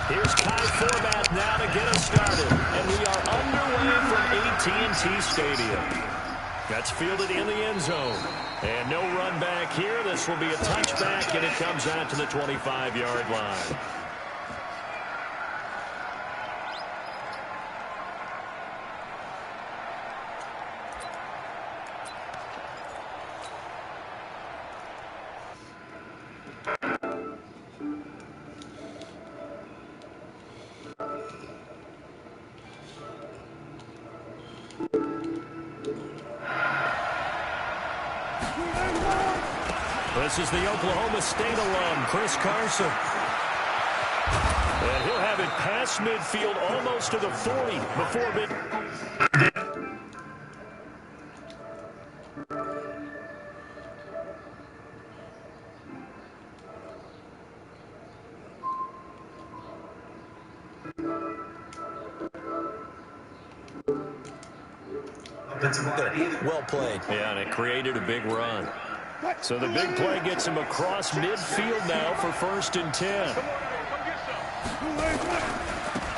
Here's Kai Forbath now to get us started. And we are underway from AT&T Stadium. That's fielded in the end zone. And no run back here. This will be a touchback, and it comes out to the 25-yard line. This is the Oklahoma State alum, Chris Carson. And he'll have it past midfield almost to the 40 before mid. Well played. Yeah, and it created a big run. So the big play gets him across midfield now for 1st and 10.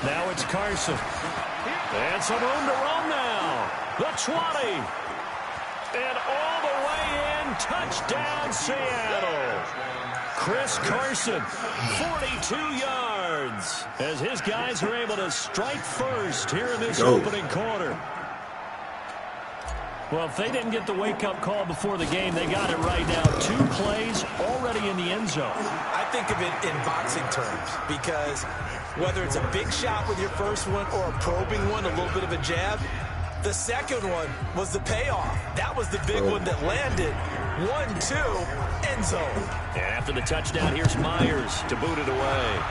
Now it's Carson. And some room to run now. The 20. And all the way in. Touchdown, Seattle. Chris Carson, 42 yards. As his guys are able to strike first here in this opening quarter. Well, if they didn't get the wake-up call before the game, they got it right now. 2 plays already in the end zone. I think of it in boxing terms because whether it's a big shot with your first one or a probing one, a little bit of a jab, the second one was the payoff. That was the big one that landed. 1-2, end zone. And after the touchdown, here's Myers to boot it away.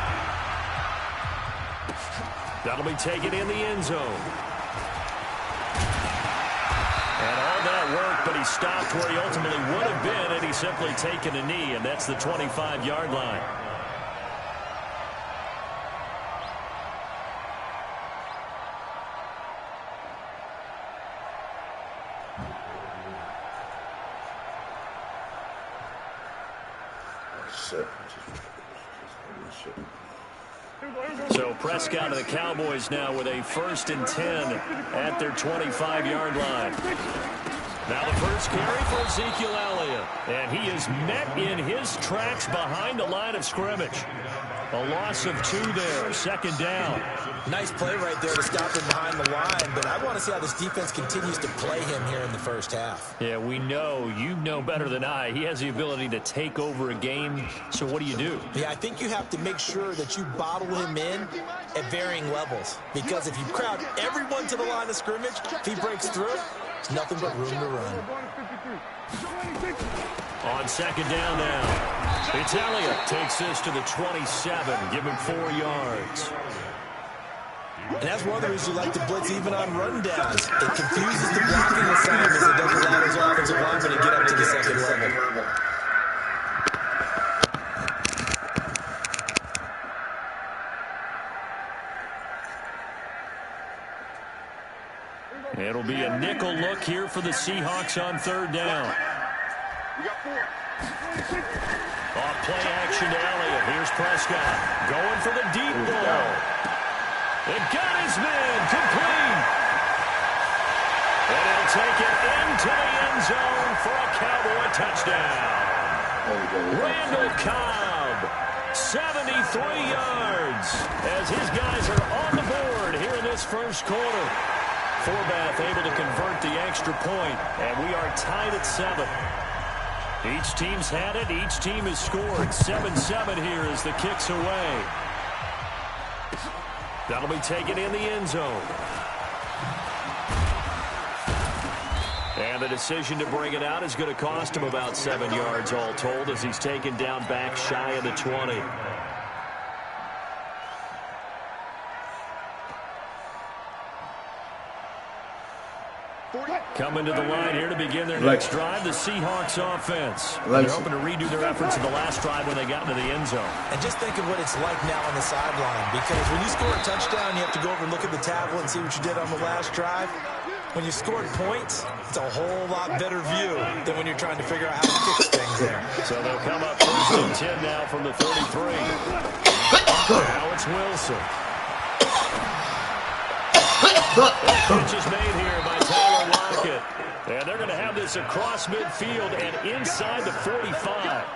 That'll be taken in the end zone. And all that work, but he stopped where he ultimately would have been had he simply taken a knee, and that's the 25-yard line. So Prescott and the Cowboys now with a 1st and 10 at their 25-yard line. Now the first carry for Ezekiel Elliott. And he is met in his tracks behind the line of scrimmage. A loss of 2 there, 2nd down. Nice play right there to stop him behind the line, but I want to see how this defense continues to play him here in the first half. Yeah, we know, you know better than I, he has the ability to take over a game, so what do you do? Yeah, I think you have to make sure that you bottle him in at varying levels, because if you crowd everyone to the line of scrimmage, if he breaks through, there's nothing but room to run. On 2nd down now, it's Elliott takes this to the 27, give him 4 yards. And that's one of the reasons you like to blitz even on run downs. It confuses the blocking assignments. It doesn't allow those offensive linemen to get up to the 2nd level. It'll be a nickel look here for the Seahawks on 3rd down. Off play action to Elliott. Here's Prescott going for the deep ball. It got his man complete. And he'll take it into the end zone for a Cowboy touchdown. Randall Cobb, 73 yards, as his guys are on the board here in this first quarter. Forbath able to convert the extra point, and we are tied at 7. Each team's had it. Each team has scored. 7-7 here as the kick's away. That'll be taken in the end zone. And the decision to bring it out is going to cost him about 7 yards all told as he's taken down back shy of the 20. Coming to the line here to begin their next drive, the Seahawks offense. They're hoping to redo their efforts in the last drive when they got into the end zone. And just think of what it's like now on the sideline, because when you score a touchdown, you have to go over and look at the tablet and see what you did on the last drive. When you scored points, it's a whole lot better view than when you're trying to figure out how to fix things there. So they'll come up 1st and 10 now from the 33. Now it's Wilson. The catch is made here by Tyler Lockett. And they're going to have this across midfield and inside the 45.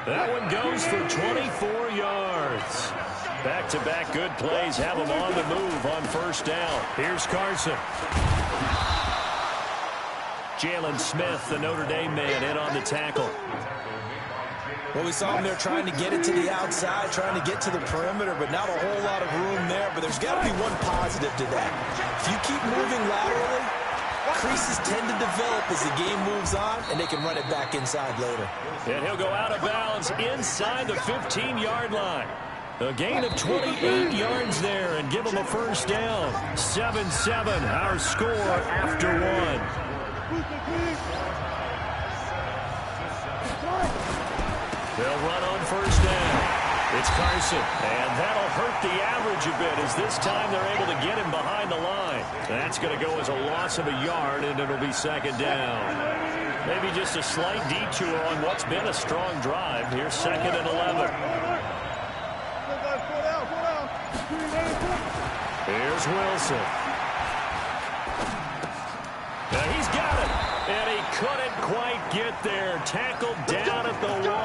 That one goes for 24 yards. Back-to-back good plays have them on the move on first down. Here's Carson. Jalen Smith, the Notre Dame man, in on the tackle. Well, we saw him there trying to get it to the outside, trying to get to the perimeter, but not a whole lot of room there. But there's got to be one positive to that. If you keep moving laterally, creases tend to develop as the game moves on, and they can run it back inside later. And he'll go out of bounds inside the 15-yard line. A gain of 28 yards there and give them a first down. 7-7, our score after one. They'll run on first down. It's Carson, and that'll hurt the average a bit as this time they're able to get him behind the line. That's going to go as a loss of a yard, and it'll be second down. Maybe just a slight detour on what's been a strong drive. Here's 2nd and 11. Here's Wilson. Now he's got it, and he couldn't quite get there. Tackled down at the 1.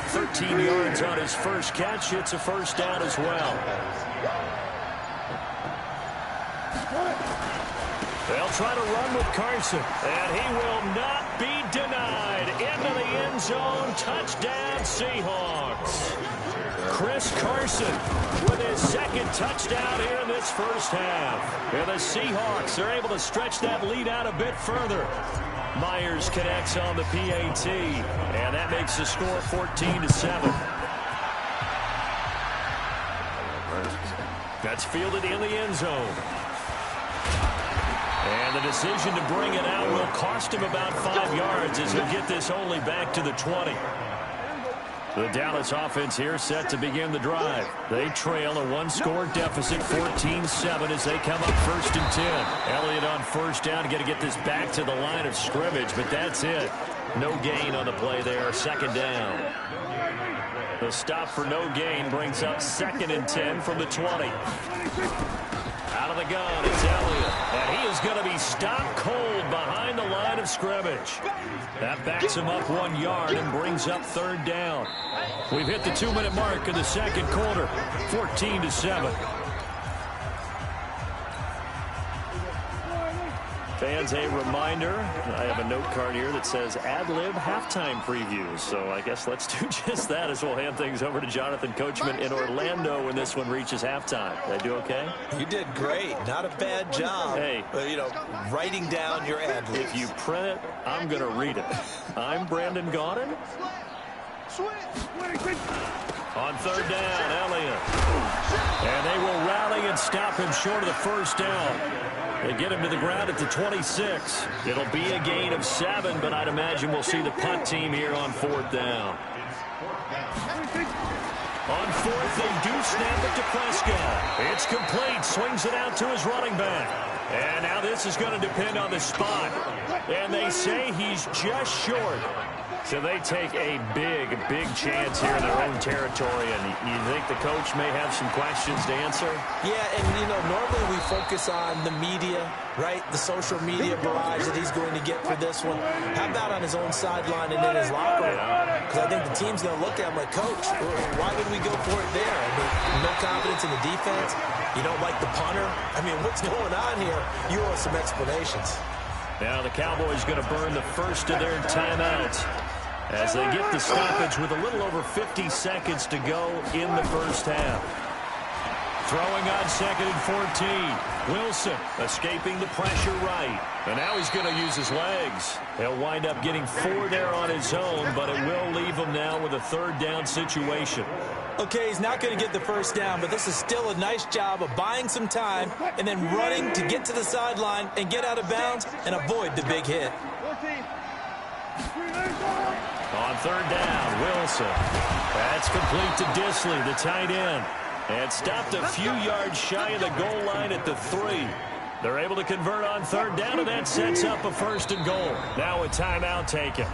13 yards on his first catch. It's a first down as well. They'll try to run with Carson, and he will not be denied. Into the end zone. Touchdown, Seahawks. Chris Carson with his second touchdown here in this first half. And the Seahawks are able to stretch that lead out a bit further. Myers connects on the PAT, and that makes the score 14-7. That's fielded in the end zone. And the decision to bring it out will cost him about 5 yards as he'll get this only back to the 20. The Dallas offense here set to begin the drive. They trail a one-score deficit, 14-7, as they come up 1st and 10. Elliott on first down, got to get this back to the line of scrimmage, but that's it. No gain on the play there, 2nd down. The stop for no gain brings up 2nd and 10 from the 20. Out of the gun, it's Elliott, and he is going to be stopped cold behind the line of scrimmage. That backs him up 1 yard and brings up 3rd down. We've hit the 2-minute mark in the second quarter, 14-7. Fans, a reminder, I have a note card here that says ad-lib halftime previews. So I guess let's do just that as we'll hand things over to Jonathan Coachman in Orlando when this one reaches halftime. Did I do okay? You did great. Not a bad job. Hey. Writing down your ad-libs. If you print it, I'm going to read it. I'm Brandon Gaudin. On 3rd down, Elliott. And they will rally and stop him short of the first down. They get him to the ground at the 26. It'll be a gain of 7, but I'd imagine we'll see the punt team here on 4th down. On 4th, they do snap it to Prescott. It's complete. Swings it out to his running back. And now this is going to depend on the spot. And they say he's just short. So they take a big, big chance here in their own territory. And you think the coach may have some questions to answer? Yeah, and, normally we focus on the media, right? The social media barrage that he's going to get for this one. How about on his own sideline and in his locker room? Because I think the team's going to look at him like, Coach, why would we go for it there? I mean, no confidence in the defense. You don't like the punter. I mean, what's going on here? You owe us some explanations. Now the Cowboys going to burn the first of their timeouts as they get the stoppage with a little over 50 seconds to go in the first half. Throwing on 2nd and 14. Wilson escaping the pressure right. And now he's going to use his legs. He'll wind up getting 4 there on his own, but it will leave him now with a 3rd down situation. Okay, he's not going to get the first down, but this is still a nice job of buying some time and then running to get to the sideline and get out of bounds and avoid the big hit. On 3rd down, Wilson. That's complete to Disley, the tight end. And stopped a few yards shy of the goal line at the 3. They're able to convert on 3rd down, and that sets up a 1st and goal. Now a timeout taken.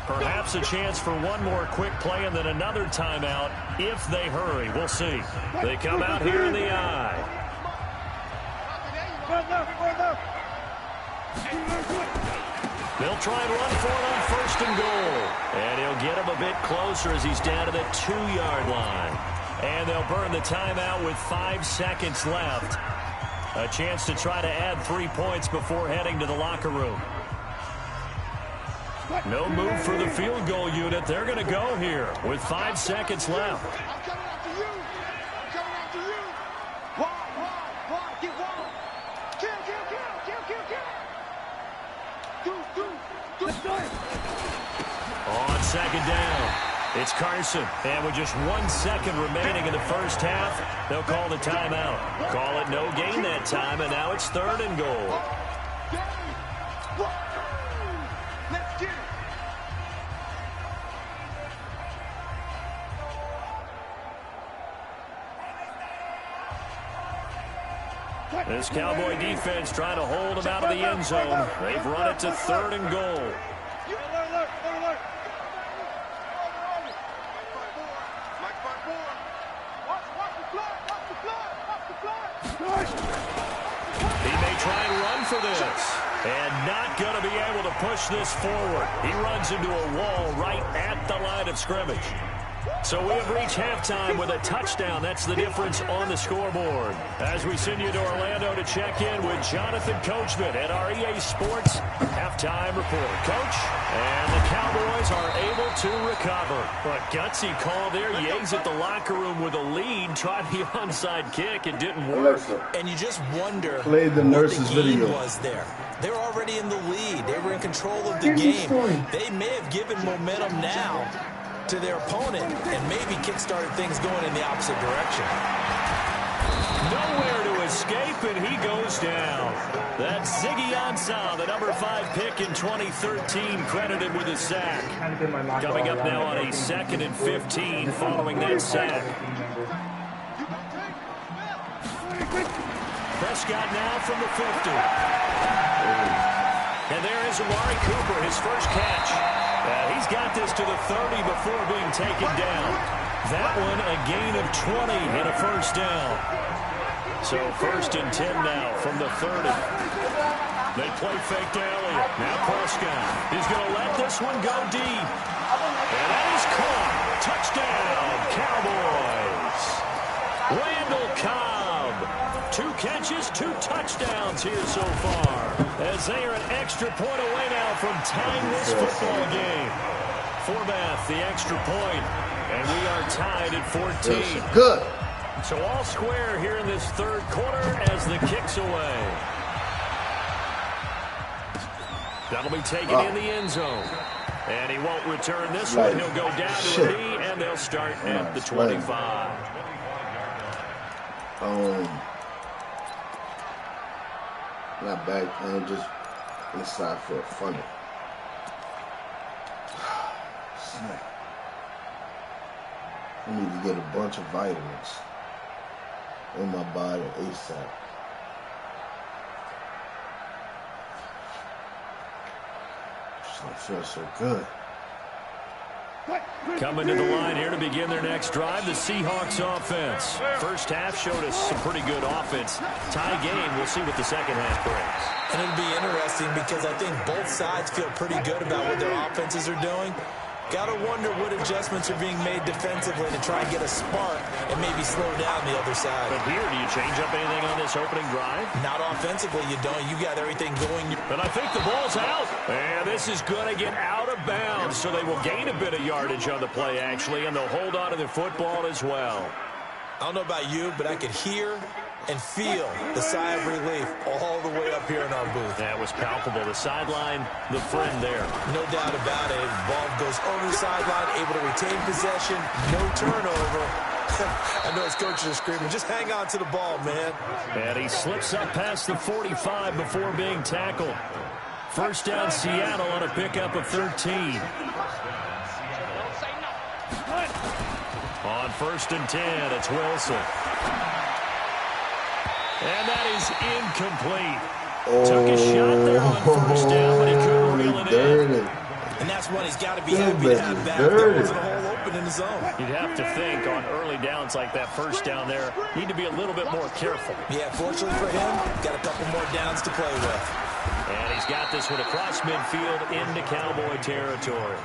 Perhaps a chance for one more quick play and then another timeout if they hurry. We'll see. They come out here in the I. They'll try and run for it on 1st and goal. And he'll get him a bit closer as he's down to the 2-yard line. And they'll burn the timeout with 5 seconds left. A chance to try to add 3 points before heading to the locker room. No move for the field goal unit. They're going to go here with 5 seconds left. I'm coming after you. I'm coming after you. Why? Get wild. Kill. Do. On 2nd down, it's Carson. And with just 1 second remaining in the first half, they'll call the timeout. Call it no gain that time, and now it's 3rd and goal. Let's get it. This Cowboy defense trying to hold him out of the end zone. They've run it to 3rd and goal. He may try and run for this. And not going to be able to push this forward. He runs into a wall right at the line of scrimmage. So we have reached halftime with a touchdown. That's the difference on the scoreboard. As we send you to Orlando to check in with Jonathan Coachman at our EA Sports halftime report. Coach, and the Cowboys are able to recover. A gutsy call there. Yates at the locker room with a lead. Tried the onside kick. It didn't work. And you just wonder play the nurse's what the game video. was there. They were already in the lead. They were in control of the game. They may have given momentum now to their opponent and maybe kick-started things going in the opposite direction. Nowhere to escape, and he goes down. That's Ziggy Ansah, the number 5 pick in 2013, credited with a sack. Coming up now on a 2nd and 15 following that sack. Prescott now from the 50. And there is Amari Cooper, his first catch. He's got this to the 30 before being taken down. That one a gain of 20 and a first down. So 1st and 10 now from the 30. They play fake to Elliott. Now Prescott. He's going to let this one go deep. And that is caught. Touchdown, Cowboys. Randall Cobb. 2 catches, 2 touchdowns here so far. As they are an extra point away now from tying this football game. Forbath, the extra point. And we are tied at 14. Good. So all square here in this 3rd quarter as the kick's away. That'll be taken in the end zone. And he won't return this one. He'll go down to a knee, and they'll start at the 25. Not back and just inside for a funnel. I need to get a bunch of vitamins in my body ASAP. I feel so good. Coming to the line here to begin their next drive, the Seahawks offense. First half showed us some pretty good offense. Tie game, we'll see what the second half brings. And it'll be interesting because I think both sides feel pretty good about what their offenses are doing. Got to wonder what adjustments are being made defensively to try and get a spark and maybe slow down the other side. But here, do you change up anything on this opening drive? Not offensively, you don't. You got everything going. But I think the ball's out. And this is going to get out of bounds, so they will gain a bit of yardage on the play, actually, and they'll hold on to the football as well. I don't know about you, but I could hear and feel the sigh of relief all the way up here in our booth. That was palpable. The sideline, the friend there. No doubt about it. Ball goes over the sideline, able to retain possession, no turnover. I know his coaches are screaming, just hang on to the ball, man. And he slips up past the 45 before being tackled. First down, Seattle on a pickup of 13. On 1st and 10, it's Wilson. And that is incomplete. Took a shot there on 1st down, but he couldn't reel it in. And that's one he's got to be happy to have back. There wasn't a hole open in the zone. You'd have to think on early downs like that first down there, need to be a little bit more careful. Yeah, fortunately for him, got a couple more downs to play with. And he's got this one across midfield into Cowboy territory.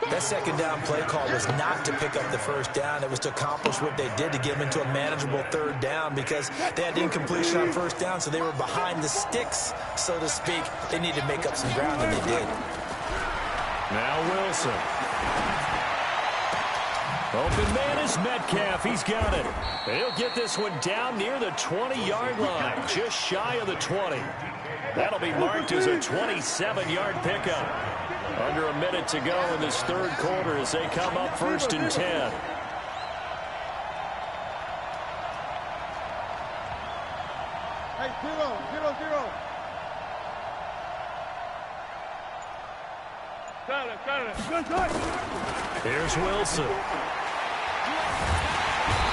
That second down play call was not to pick up the first down. It was to accomplish what they did to get them into a manageable third down because they had incompletion on first down, so they were behind the sticks, so to speak. They needed to make up some ground, and they did. Now Wilson. Open man is Metcalf. He's got it. He'll get this one down near the 20-yard line, just shy of the 20. That'll be marked as a 27-yard pickup. Under a minute to go in this third quarter as they come up 1st and 10. Hey, 0-0-0. Got it. Here's Wilson.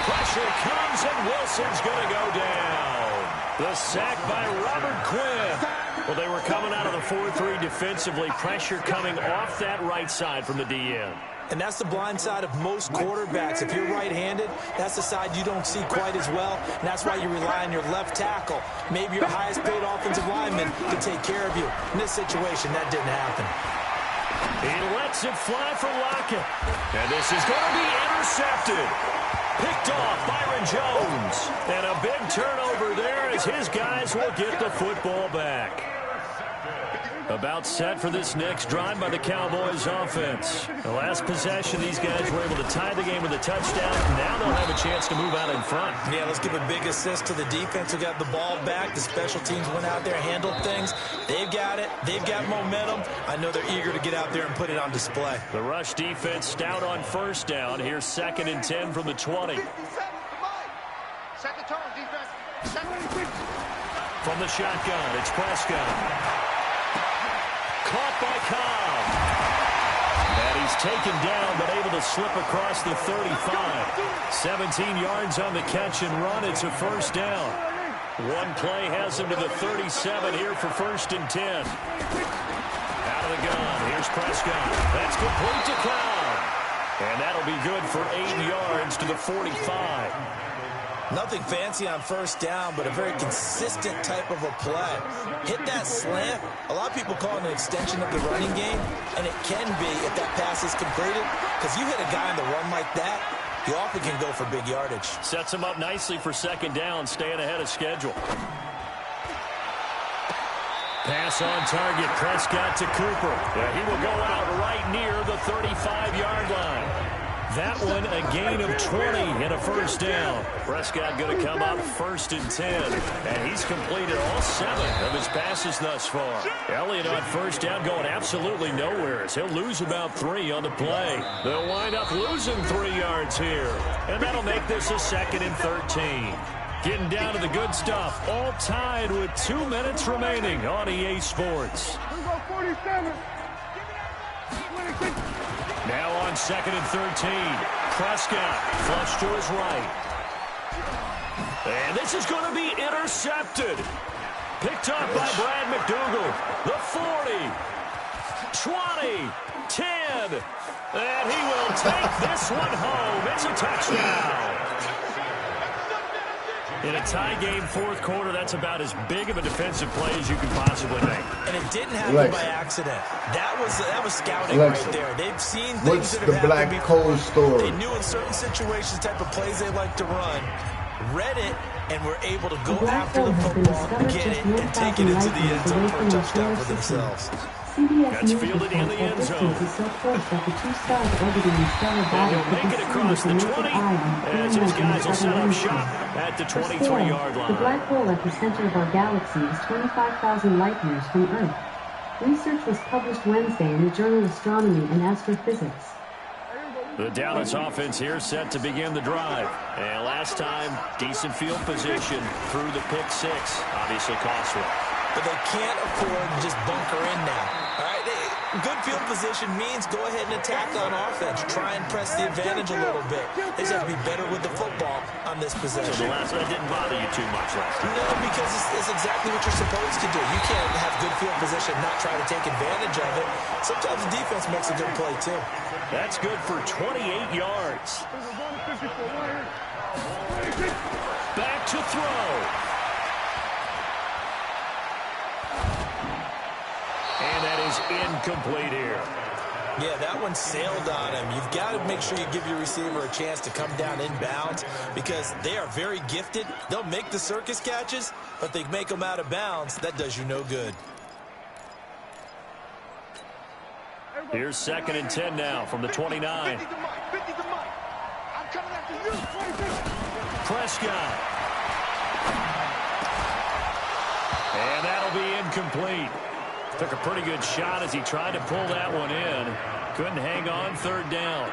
Pressure comes, and Wilson's going to go down. The sack by Robert Quinn. Well, they were coming out of the 4-3 defensively. Pressure coming off that right side from the DN. And that's the blind side of most quarterbacks. If you're right-handed, that's the side you don't see quite as well. And that's why you rely on your left tackle. Maybe your highest-paid offensive lineman to take care of you. In this situation, that didn't happen. He lets it fly for Lockett. And this is going to be intercepted. Picked off Byron Jones. And a big turnover there as his guys will get the football back. About set for this next drive by the Cowboys offense. The last possession, these guys were able to tie the game with a touchdown. Now they'll have a chance to move out in front. Yeah, let's give a big assist to the defense who got the ball back. The special teams went out there, handled things. They've got it. They've got momentum. I know they're eager to get out there and put it on display. The rush defense stout on first down. Here's 2nd and 10 from the 20. Set the tone, defense. From the shotgun, it's Prescott. Caught by Cobb. And he's taken down, but able to slip across the 35. 17 yards on the catch and run. It's a first down. One play has him to the 37 here for 1st and 10. Out of the gun. Here's Prescott. That's complete to Cobb. And that'll be good for 8 yards to the 45. Nothing fancy on first down, but a very consistent type of a play. Hit that slant. A lot of people call it an extension of the running game, and it can be if that pass is completed, because you hit a guy on the run like that, you often can go for big yardage. Sets him up nicely for 2nd down, staying ahead of schedule. Pass on target, Prescott to Cooper. Yeah, he will go out right near the 35-yard line. That one a gain of 20 and a first down. Prescott going to come up 1st and 10. And he's completed all 7 of his passes thus far. Elliott on first down going absolutely nowhere as he'll lose about 3 on the play. They'll wind up losing 3 yards here. And that'll make this a 2nd and 13. Getting down to the good stuff. All tied with 2 minutes remaining on EA Sports. Now on 2nd and 13. Prescott flush to his right. And this is going to be intercepted. Picked up by Brad McDougal. The 40. 20. 10. And he will take this one home. It's a touchdown. In a tie game, 4th quarter, that's about as big of a defensive play as you can possibly make. And it didn't happen by accident. That was scouting right there. They've seen things that have happened before. Black Cold story? They knew in certain situations the type of plays they like to run, read it, and were able to go after the football, get it, and take it into the end zone for a touchdown for themselves. That's fielded in the end zone. And he'll make it across the 20 as his guys will set up shop at the 23-yard line. The black hole at the center of our galaxy is 25,000 light years from Earth. Research was published Wednesday in the journal Astronomy and Astrophysics. The Dallas offense here set to begin the drive. And last time, decent field position through the pick 6. Obviously costly. But they can't afford to just bunker in now. All right, Good field position means go ahead and attack on offense. Try and press the advantage a little bit. They just have to be better with the football on this possession. So the last one didn't bother you too much last time? No, because it's exactly what you're supposed to do. You can't have good field position and not try to take advantage of it. Sometimes the defense makes a good play, too. That's good for 28 yards. Back to throw. And that is incomplete here. Yeah, that one sailed on him. You've got to make sure you give your receiver a chance to come down inbounds because they are very gifted. They'll make the circus catches, but they make them out of bounds. That does you no good. Here's 2nd and 10 now from the 29. 50 to Mike. 50 to Mike. I'm coming after you. Prescott. And that'll be incomplete. Took a pretty good shot as he tried to pull that one in. Couldn't hang on 3rd down.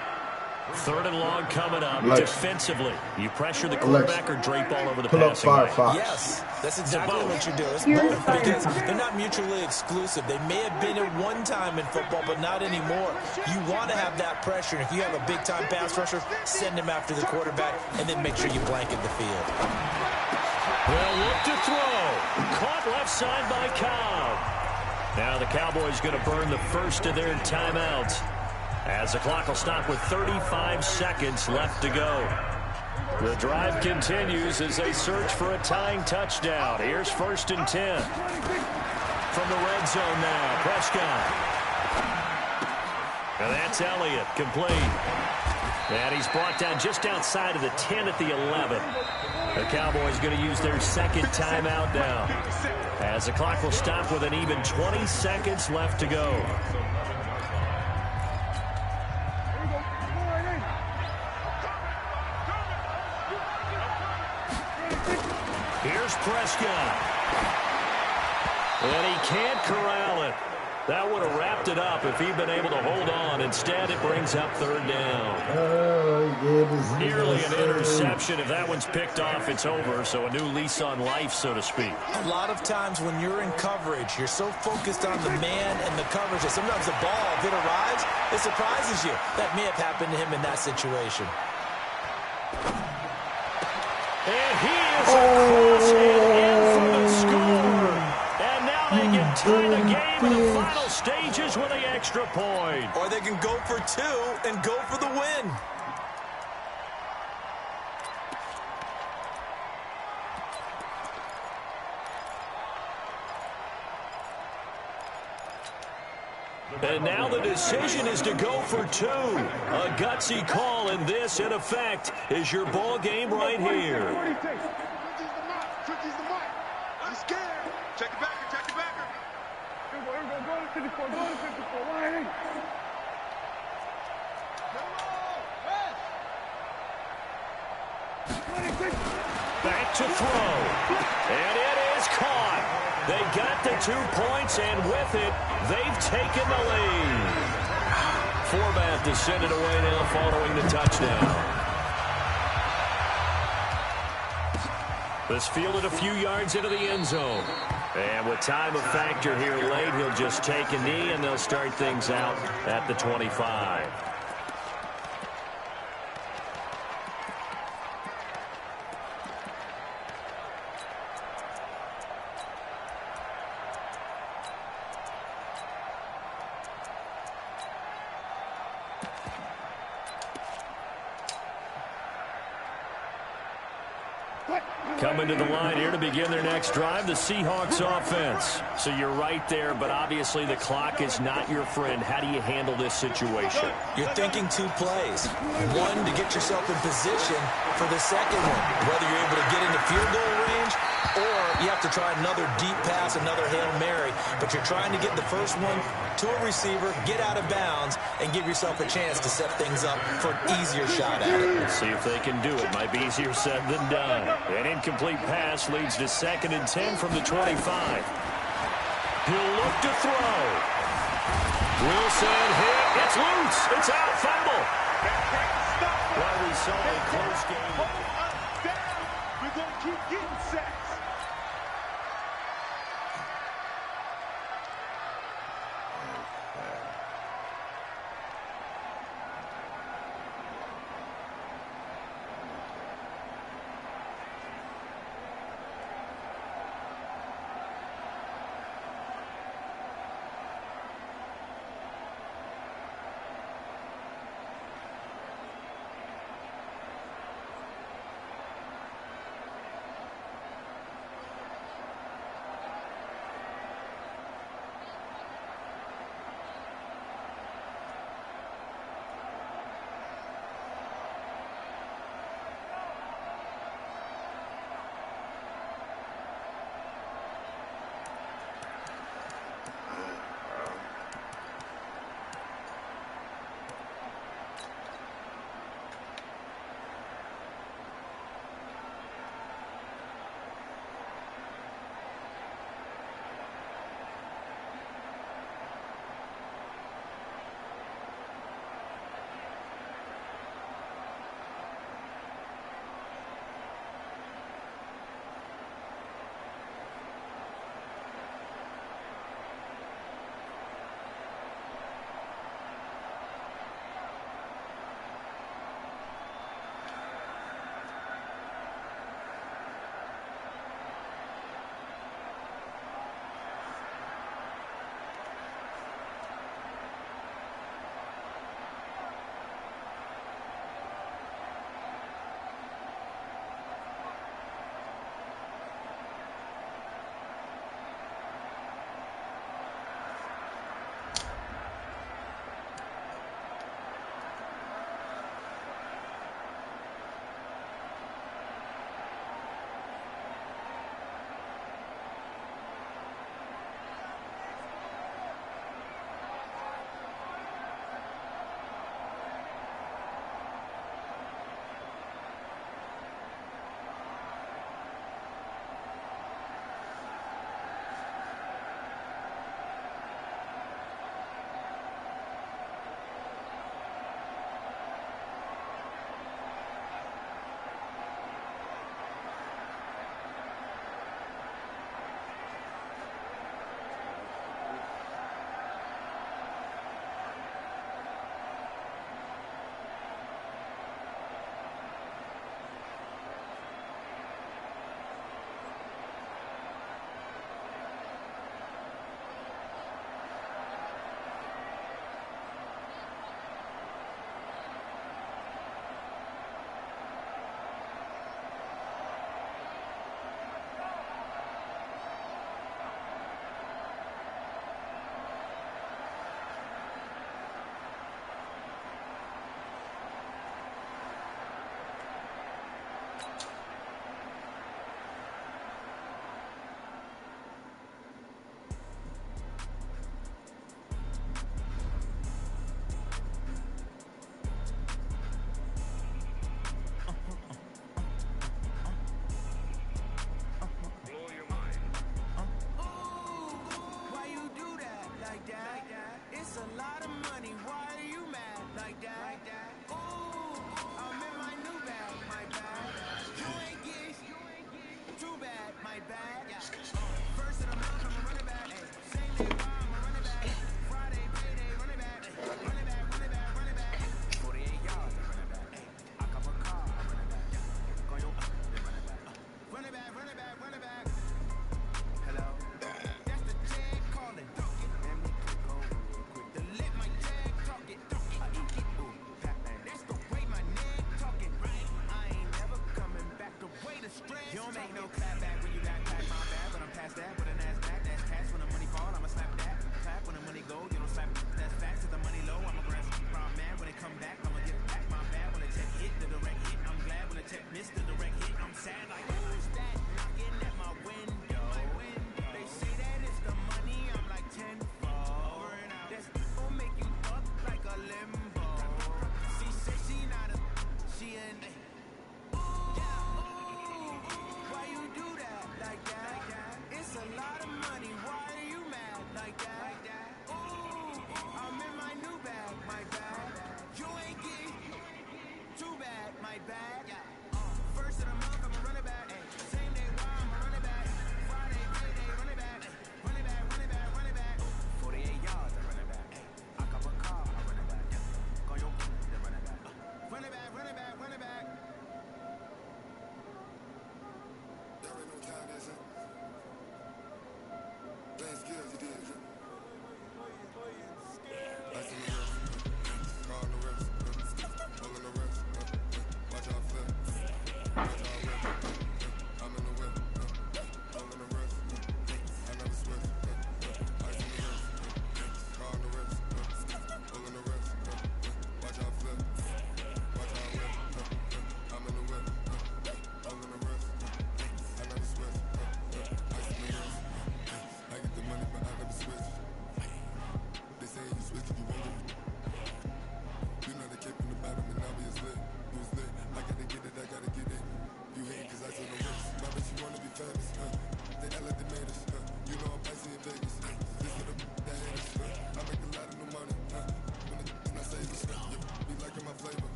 3rd and long coming up. Defensively, you pressure the quarterback or drape all over the passing lane. Yes, that's exactly what you do. It's Here's both because they're not mutually exclusive. They may have been at one time in football, but not anymore. You want to have that pressure. If you have a big-time pass rusher, send him after the quarterback, and then make sure you blanket the field. Well, look to throw. Caught left side by Cobb. Now the Cowboys going to burn the first of their timeouts as the clock will stop with 35 seconds left to go. The drive continues as they search for a tying touchdown. Here's 1st and 10. From the red zone now, Prescott. And that's Elliott, complete. And he's brought down just outside of the 10 at the 11. The Cowboys going to use their 2nd timeout now as the clock will stop with an even 20 seconds left to go. Here's Prescott. And he can't corral it. That would have wrapped it up if he'd been able to hold on. Instead, it brings up 3rd down. Nearly an interception. If that one's picked off, it's over. So a new lease on life, so to speak. A lot of times when you're in coverage, you're so focused on the man and the coverage that sometimes the ball, if it arrives, it surprises you. That may have happened to him in that situation. And he is across and in for the score. And now they can tie the game in the final stages with the extra point. Or they can go for 2 and go for the win. And now the decision is to go for 2. A gutsy call, and this, in effect, is your ball game right here. 20's the mark. 20's the mark. I'm scared. Check it back. Check it back. Go to 54. Go to 54. Why? Back to throw. And it is caught. They got the 2 points, and with it, they've taken the lead. Forbath to send it away now following the touchdown. This fielded a few yards into the end zone. And with time a factor here late, he'll just take a knee, and they'll start things out at the 25. Coming to the line here to begin their next drive, the Seahawks offense. So you're right there, but obviously the clock is not your friend. How do you handle this situation? You're thinking 2 plays. One, to get yourself in position for the second one, whether you're able to get into field goal range or you have to try another deep pass, another Hail Mary. But you're trying to get the first one to a receiver, get out of bounds, and give yourself a chance to set things up for an easier shot at it. Let's see if they can do it. Might be easier said than done. An incomplete pass leads to 2nd and 10 from the 25. He'll look to throw. Wilson hit. It's loose. It's out. Fumble. Well, we saw a close game. We're going to keep getting sacks.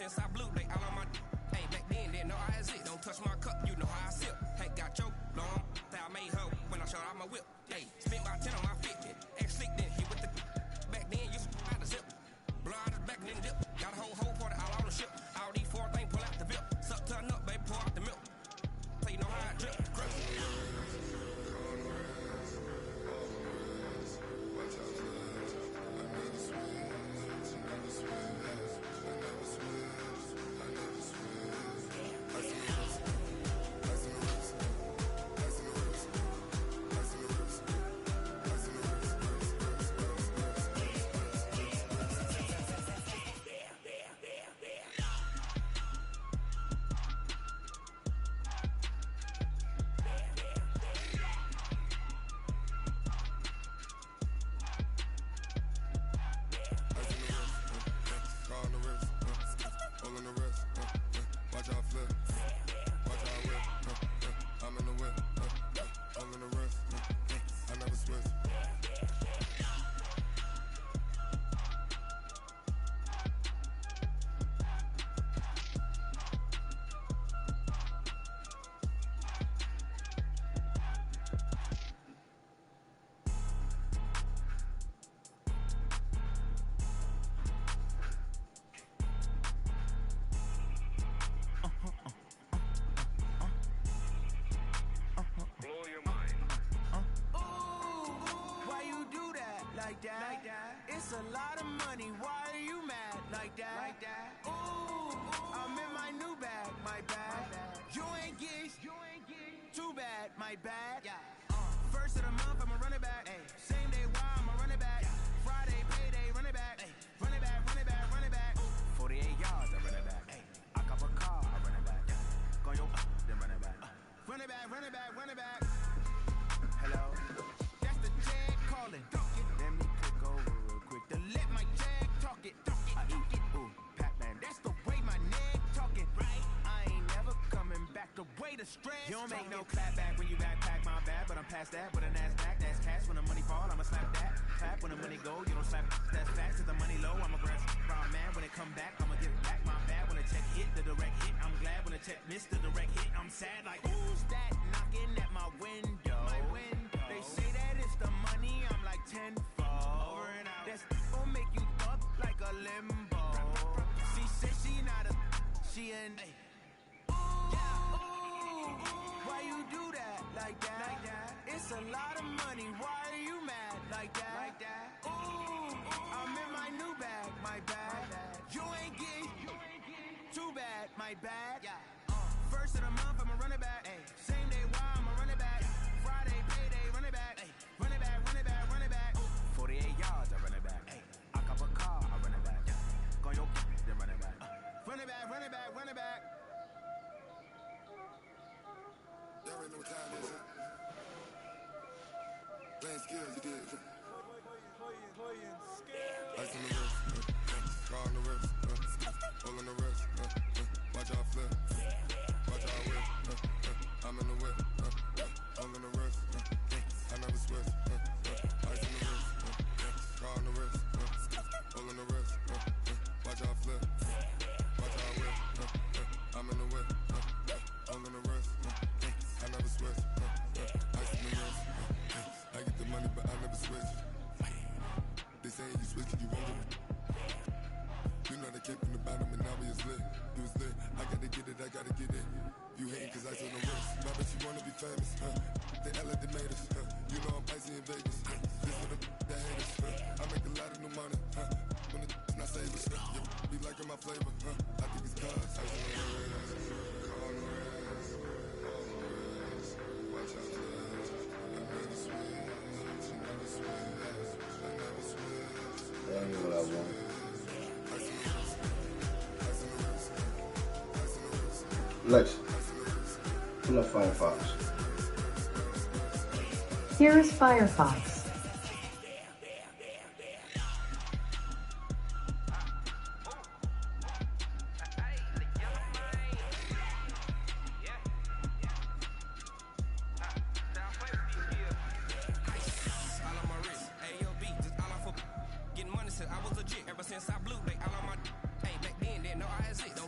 since I blew, they all on my. Hey, back then, didn't know I had it. Don't touch my cup, you know how I sip. Hey, got your long, I made her when I showed out my whip. Hey, spent about 10 on my Fitbit. Ex-slick then hit with the. Back then, you out the zip. Blow out the back and then dip. Got a whole party all on the ship. All these 4 things, pull out the VIP. Suck, turn up, baby, pour out the milk. So you know how I drip. Like that. It's a lot of money. Why are you mad like that? Ooh, I'm in my new bag, my bad. You ain't geeks, too bad, my bad. First of the month, I'ma run it back. Same day, why I'ma run it back. Friday, payday, run it back. Run it back, run it back, run it back. 48 yards, I run it back. I cop a car, I run it back. Go yo, then run it back. Run it back, run it back, run it back. Hello, that's the jag calling. Let me click over real quick to let my jag talk it. I eat it, ooh, Pac-Man, that's the way my neck talking. Right, I ain't never coming back the way the stress. You don't make no clap back when you backpack my bad, but I'm past that with a NASDAQ. That's cash when the money fall, I'ma slap that. Clap when the money go, you don't slap. That's facts. If the money low, I'ma grab round man. When it come back, I'ma give back my bad. When the check hit, the direct hit, I'm glad. When the check missed the direct hit, I'm sad. Like who's that knocking at my window? My window. They say that it's the money, I'm like 10-fold. Over and out. That's gon' make you up like a limbo. She said she not a, she an. Why you do that like that? It's a lot of money. Why are you mad like that? Ooh, I'm in my new bag, my bad. You ain't geek, too bad, my bad. First of the month, I'ma run it back. Same day, why I'ma run it back. Friday, payday, run it back. Run it back, run it back, run it back. 48 yards, I run it back. I cop a car, I run it back. Go yo, then run it back. Run it back, run it back, run it back. Y'all already know what time it is, huh? Playing skills, you did. Ice on the wrist, car on the wrist, hole on the wrist, watch out flip, watch out whip, I'm in the whip, hole on the wrist, I never switch, ice on the wrist, car on the wrist, hole on the wrist, watch out flip, watch out whip, I'm in the whip, hole on the wrist, I never switch, ice on the wrist, I get the money but I never switch. They saying you switch, you won't. You know they came from the bottom and now we is lit. You was lit, I gotta get it, I gotta get it. You hating cause ice on the wrist. I bet you wanna be famous, They elevated us, You know I'm icy in Vegas, This for the that hate us, I make a lot of new money, When it's not savers, Be liking my flavor, I think it's cause ice on the wrist, on the wrist, on the wrist. Watch out for that, I never switch, I never switch. I ain't what I want. Alexa, pull up Firefox. Here is Firefox. I was legit ever since I blew. They all on my. Hey, back then, didn't know I had it.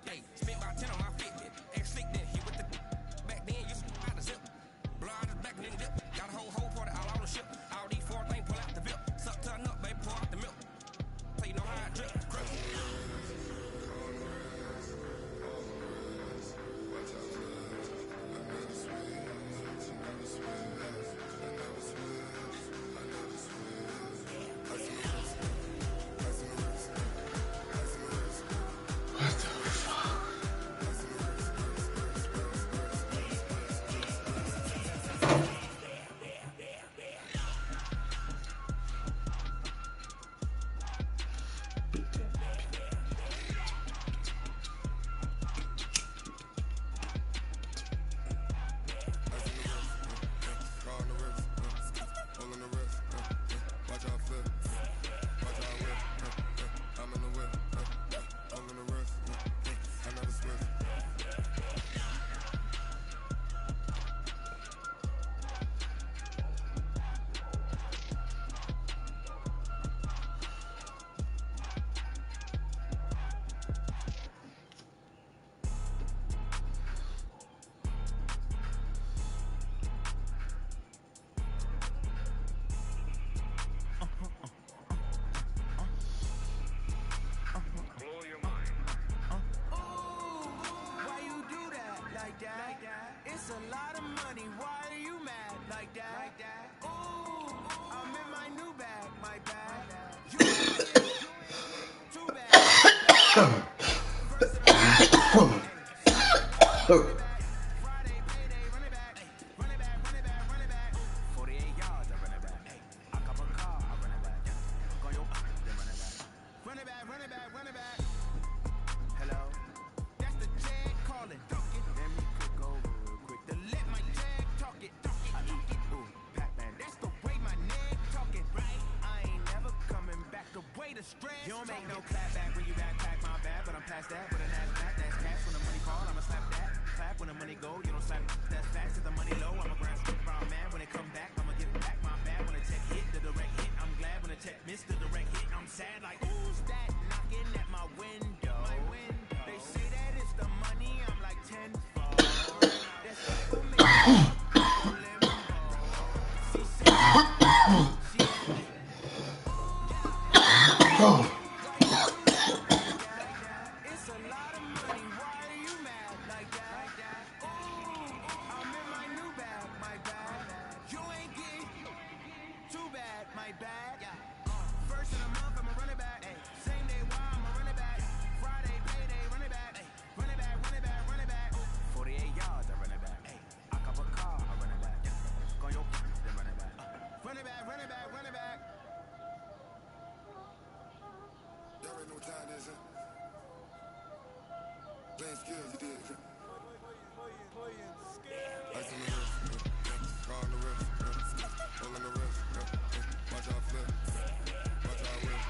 Hey, spent about 10 on my Fitbit. Act slick then hit with the back then you out the zip. Blow out his back and then dip. Got a whole party all on the ship. All these four things pull out the bip. Suck to a nut, baby, pour out the milk. So you know how I drip. Grip. It's a lot of money, why are you mad like that? Ooh, I'm in my new bag, my bag. You too bad. Friday payday, run it back. Run it back, run it back, run it back. 48 yards, I run it back. I cop a car, I run it back. Go your then run it back. Run it back, run it back, run it back. Hello? That's the Jag calling. Let me cook over real quick to let my Jag talk it. I eat it. Ooh, Pac-Man. That's the way my neck talking. Right? I ain't never coming back. The way the stress. You don't make no clap back when you backpack my bag, but I'm past that with an ass back. That's cash when the money call. I'ma slap that. Clap when the money go. You don't slap. That's fast. If the money low, I'm a grand round man. When it come back, I'ma give back my bag. When the check hit, the direct hit. I'm glad when the check missed the direct hit. I'm sad like who's that knocking at my window? They say that it's the money. I'm like 10 fold. That's like for me. She said, it's a lot of money. Why are you mad like that? Ooh, I'm in my new bag, my bag. You ain't getting too bad, my bag. First of the month, I'ma run it back. Same day, why I'ma run it back. Friday, payday, run it back. Run it back, run it back, run it back. 48 yards, I run it back. I cop a car, I run it back. Go your then run it back. Run it back, run it back, run it back. Y'all already know what time it is, huh? Playing skills, you did. Ice on the wrist, car on the wrist, roll on the wrist, watch out flip, watch out whip.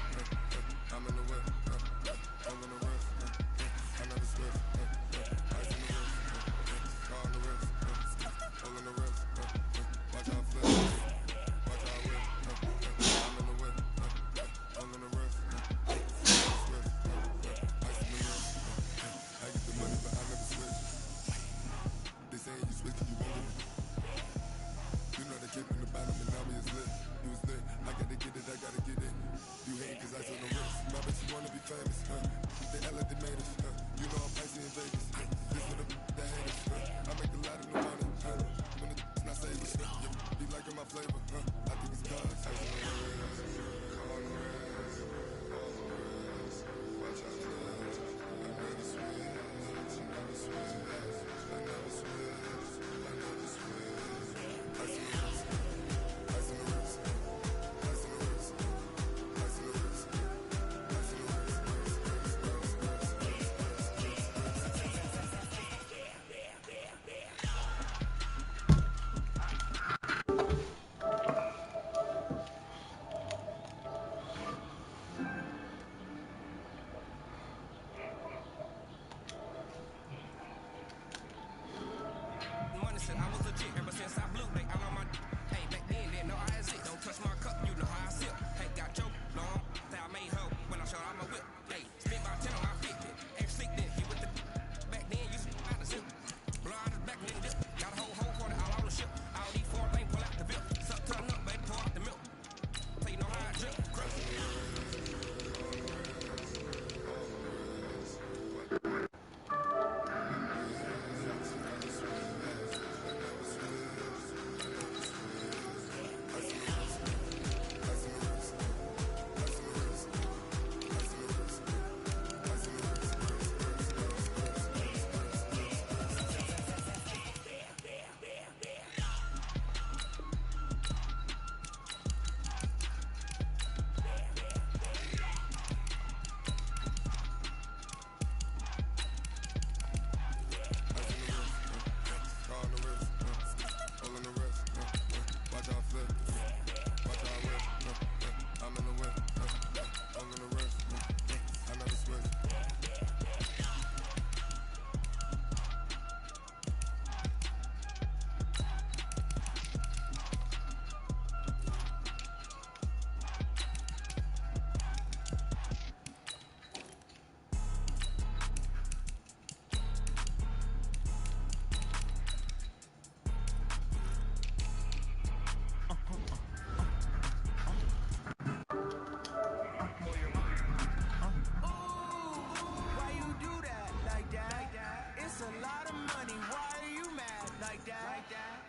a lot of money. Why are you mad like that?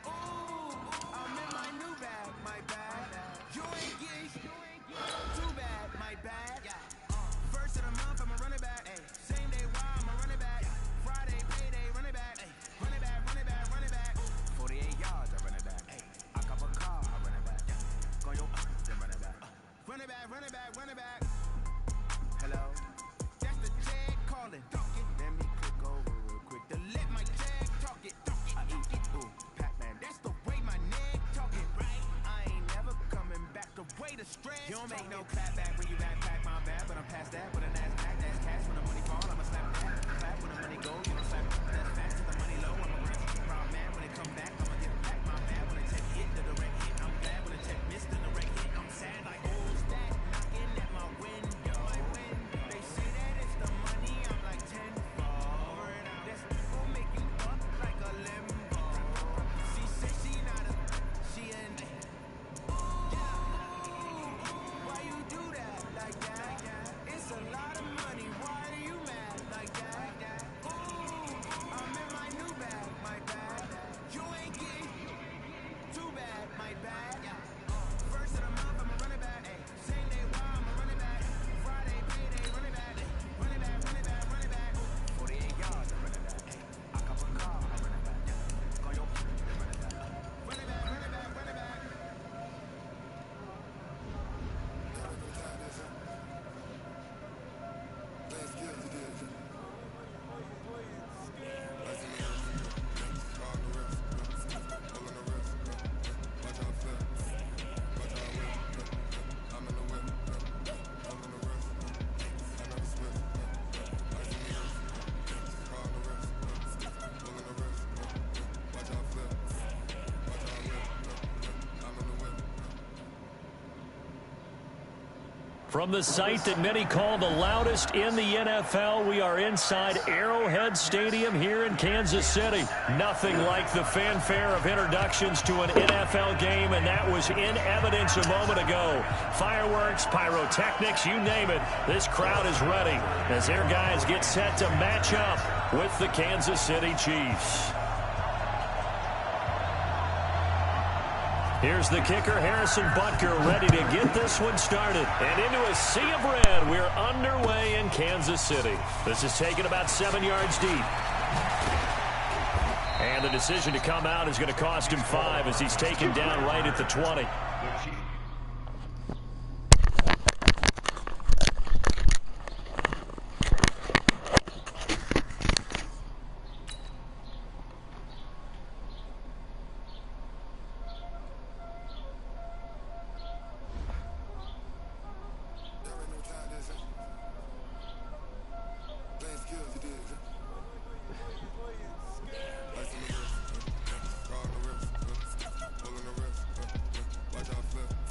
Ooh, I'm in my new bag, my bag. You ain't getting too bad, my bag. First of the month, I'ma run it back. Same day, why I'ma run it back. Friday, payday, run it back. Run it back, run it back, run it back. 48 yards, I run it back. I cop a car, I run it back. Go yo, then run it back. Run it back, run it back, run it back. Hello, that's the jag calling. Let me click over real quick to let my jag talk it. I eat it, ooh, Pac-Man. That's the way my neck talking, right? I ain't never coming back the way the stress. You don't make no clap back when you backpack my bad, but I'm past that with a NASDAQ. That's cash when the money fall. I'ma slap that. Clap when the money go. You don't slap that's fast till the money low. I'm a proud man when it come back. I'ma get back my bad when it take hit the direct hit. I'm glad when it take miss the direct hit. I'm sad like old stack knocking at my window. They say that it's the money. I'm like 10 for it. Let's go make you up like a limbo. She said she not a, she an. Why you do that like that? It's a lot of money. Why are you mad like that? Ooh, I'm in my new bag, my bag. You ain't getting too bad, my bag. First of the month, I'ma run it back. Same day, why I'ma run it back. Friday, payday, run it back. Run it back, run it back, run it back. 48 yards, I run it back. I cop a car, I run it back. Go yo, then run it back. Run it back, run it back, run it back. From the site that many call the loudest in the NFL, we are inside Arrowhead Stadium here in Kansas City. Nothing like the fanfare of introductions to an NFL game, and that was in evidence a moment ago. Fireworks, pyrotechnics, you name it. This crowd is ready as their guys get set to match up with the Kansas City Chiefs. Here's the kicker, Harrison Butker, ready to get this one started. And into a sea of red, we're underway in Kansas City. This is taken about 7 yards deep. And the decision to come out is going to cost him 5 as he's taken down right at the 20. Watch out flip.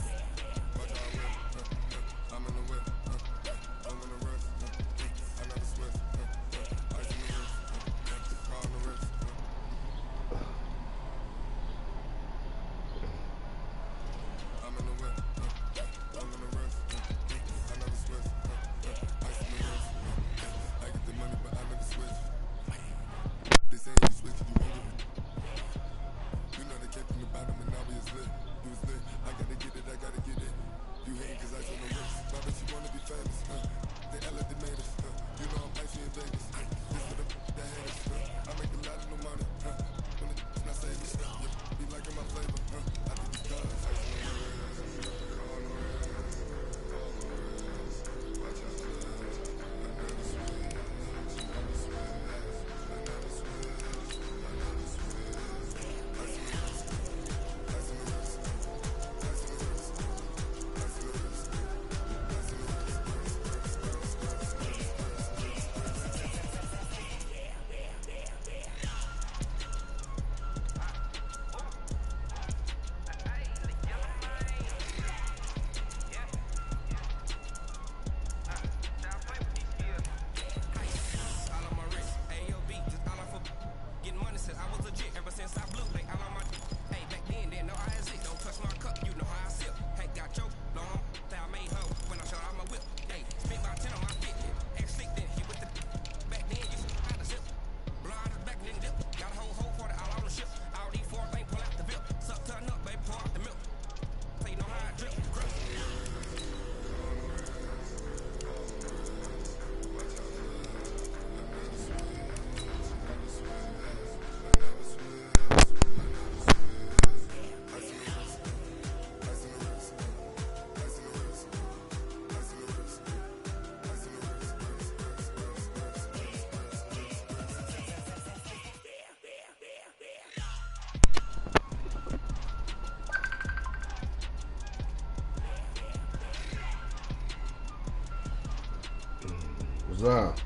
up?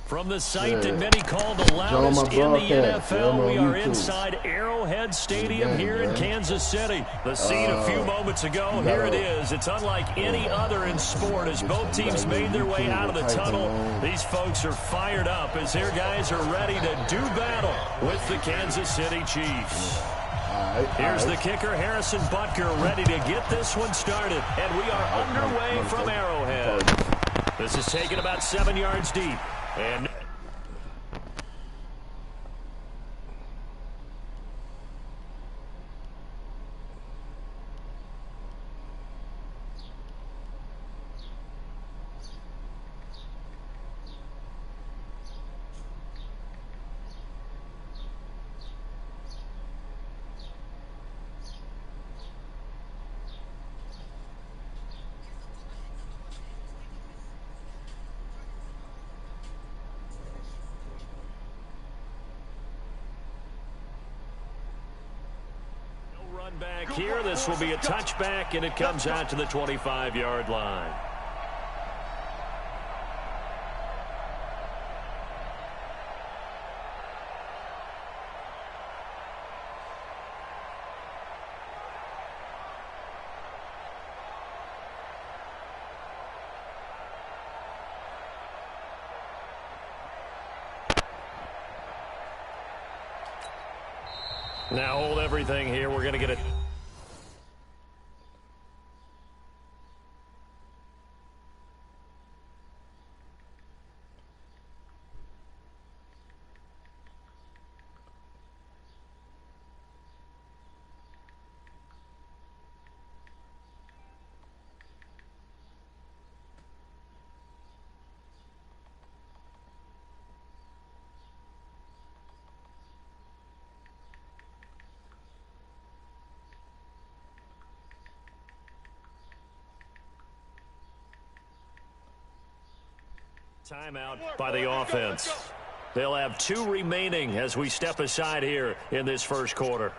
From the site that many call the loudest in the NFL, we are inside Arrowhead Stadium here in Kansas City. The scene a few moments ago, here it is. It's unlike any other in sport as both teams made their way out of the tunnel. These folks are fired up as their guys are ready to do battle with the Kansas City Chiefs. Here's the kicker, Harrison Butker, ready to get this one started. And we are underway from Arrowhead. This is taken about 7 yards deep. And back here, this will be a touchback, and it comes out to the 25-yard line. Now hold everything here. We're going to get it. Timeout by the offense. They'll have 2 remaining as we step aside here in this first quarter.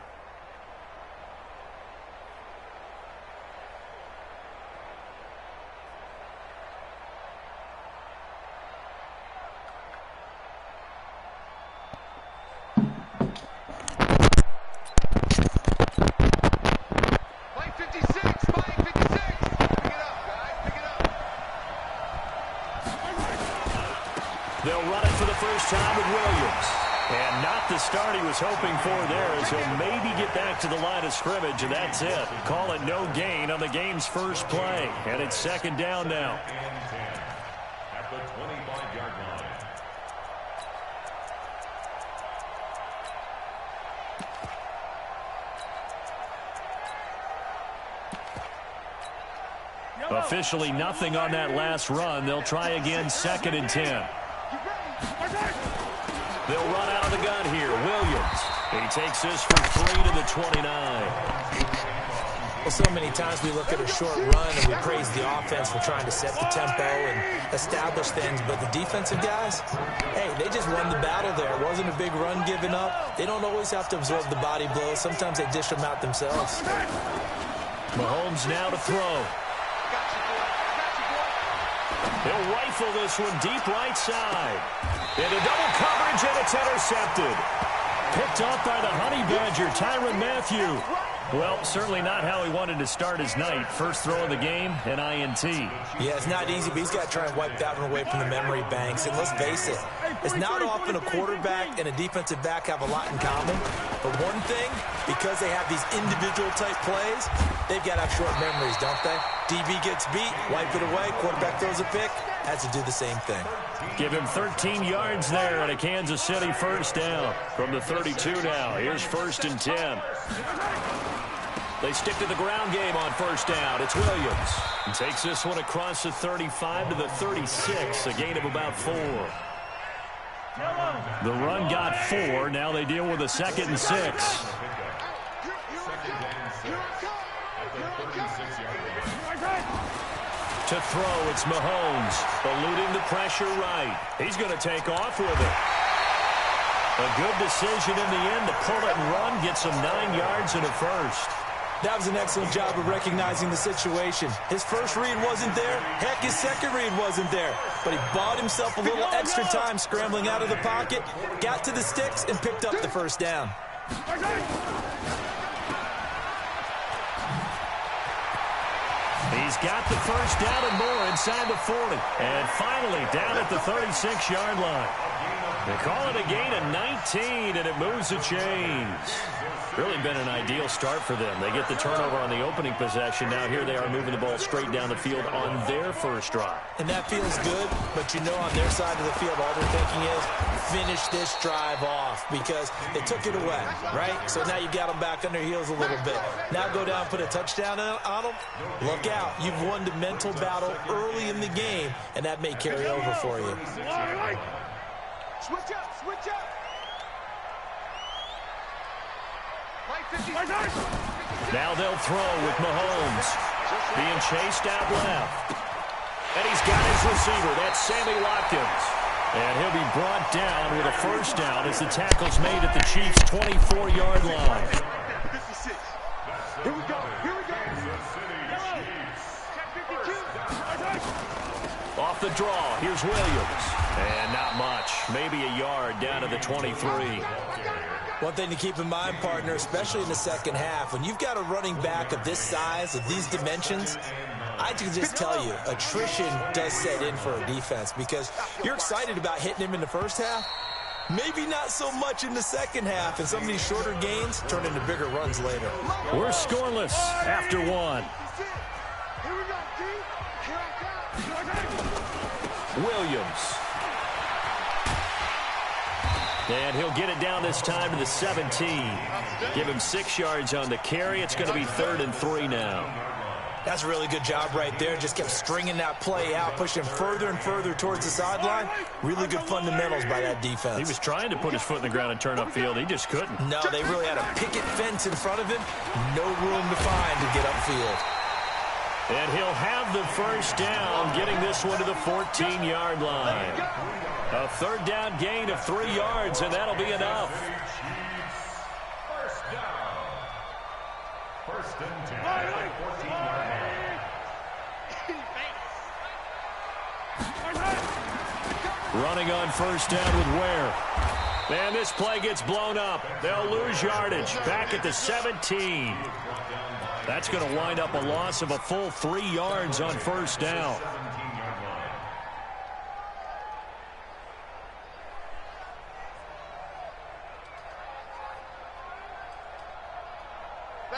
They'll run it for the first time with Williams. And not the start he was hoping for there as he'll maybe get back to the line of scrimmage, and that's it. Call it no gain on the game's first play. And it's second down now. At the 25-yard line. Officially nothing on that last run. They'll try again, 2nd and 10. They'll run out of the gun here. Williams. He takes this for 3 to the 29. Well, so many times we look at a short run and we praise the offense for trying to set the tempo and establish things, but the defensive guys, hey, they just won the battle there. It wasn't a big run given up. They don't always have to absorb the body blows. Sometimes they dish them out themselves. Mahomes now to throw. He'll rifle this one deep right side. Into double coverage, and it's intercepted. Picked off by the Honey Badger, Tyrann Mathieu. Well, certainly not how he wanted to start his night. First throw of the game, an INT. Yeah, it's not easy, but he's got to try and wipe that one away from the memory banks. And let's face it, it's not often a quarterback and a defensive back have a lot in common. But one thing, because they have these individual type plays, they've got to have short memories, don't they? DB gets beat, wipe it away, quarterback throws a pick, has to do the same thing. Give him 13 yards there and a Kansas City first down. From the 32 now, here's 1st and 10. They stick to the ground game on first down. It's Williams. He takes this one across the 35 to the 36, a gain of about 4. The run got 4. Now they deal with a 2nd and 6. To throw, it's Mahomes, eluding the pressure right. He's going to take off with it. A good decision in the end to pull it and run, get some 9 yards and a first. That was an excellent job of recognizing the situation. His first read wasn't there. Heck, his second read wasn't there. But he bought himself a little extra time scrambling out of the pocket, got to the sticks, and picked up the first down. He's got the first down and more inside the 40. And finally down at the 36-yard line. They call it a gain of 19, and it moves the chains. Really been an ideal start for them. They get the turnover on the opening possession. Now here they are moving the ball straight down the field on their first drive. And that feels good, but you know on their side of the field, all they're thinking is finish this drive off because they took it away, right? So now you got them back on their heels a little bit. Now go down, put a touchdown on them. Look out. You've won the mental battle early in the game, and that may carry over for you. Switch up, switch up. Now they'll throw with Mahomes. Being chased out left. And he's got his receiver. That's Sammy Watkins. And he'll be brought down with a first down as the tackle's made at the Chiefs' 24-yard line. 56. Here we go. Here we go. Off the draw, here's Williams. And not much. Maybe a yard down to the 23. One thing to keep in mind, partner, especially in the second half, when you've got a running back of this size, of these dimensions, I can just tell you, attrition does set in for a defense because you're excited about hitting him in the first half. Maybe not so much in the second half, and some of these shorter gains turn into bigger runs later. We're scoreless after one. Here we go, G. Here I come. Williams. And he'll get it down this time to the 17. Give him 6 yards on the carry. It's going to be 3rd and 3 now. That's a really good job right there. Just kept stringing that play out, pushing further and further towards the sideline. Really good fundamentals by that defense. He was trying to put his foot in the ground and turn upfield. He just couldn't. No, they really had a picket fence in front of him. No room to find to get upfield. And he'll have the first down, getting this one to the 14-yard line. A 3rd down gain of 3 yards, and that'll be enough. First down. 1st and 10 at the 14-yard line. Running on first down with Ware. And this play gets blown up. They'll lose yardage. Back at the 17. That's going to wind up a loss of a full 3 yards on first down.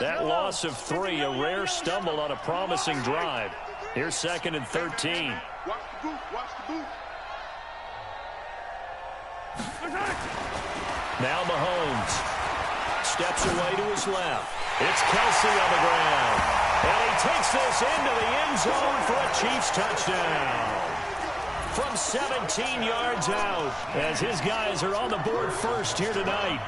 That loss of 3, a rare stumble on a promising drive. Here's 2nd and 13. Watch the boot, watch the boot. Now Mahomes steps away to his left. It's Kelsey on the ground. And he takes this into the end zone for a Chiefs touchdown. From 17 yards out, as his guys are on the board first here tonight.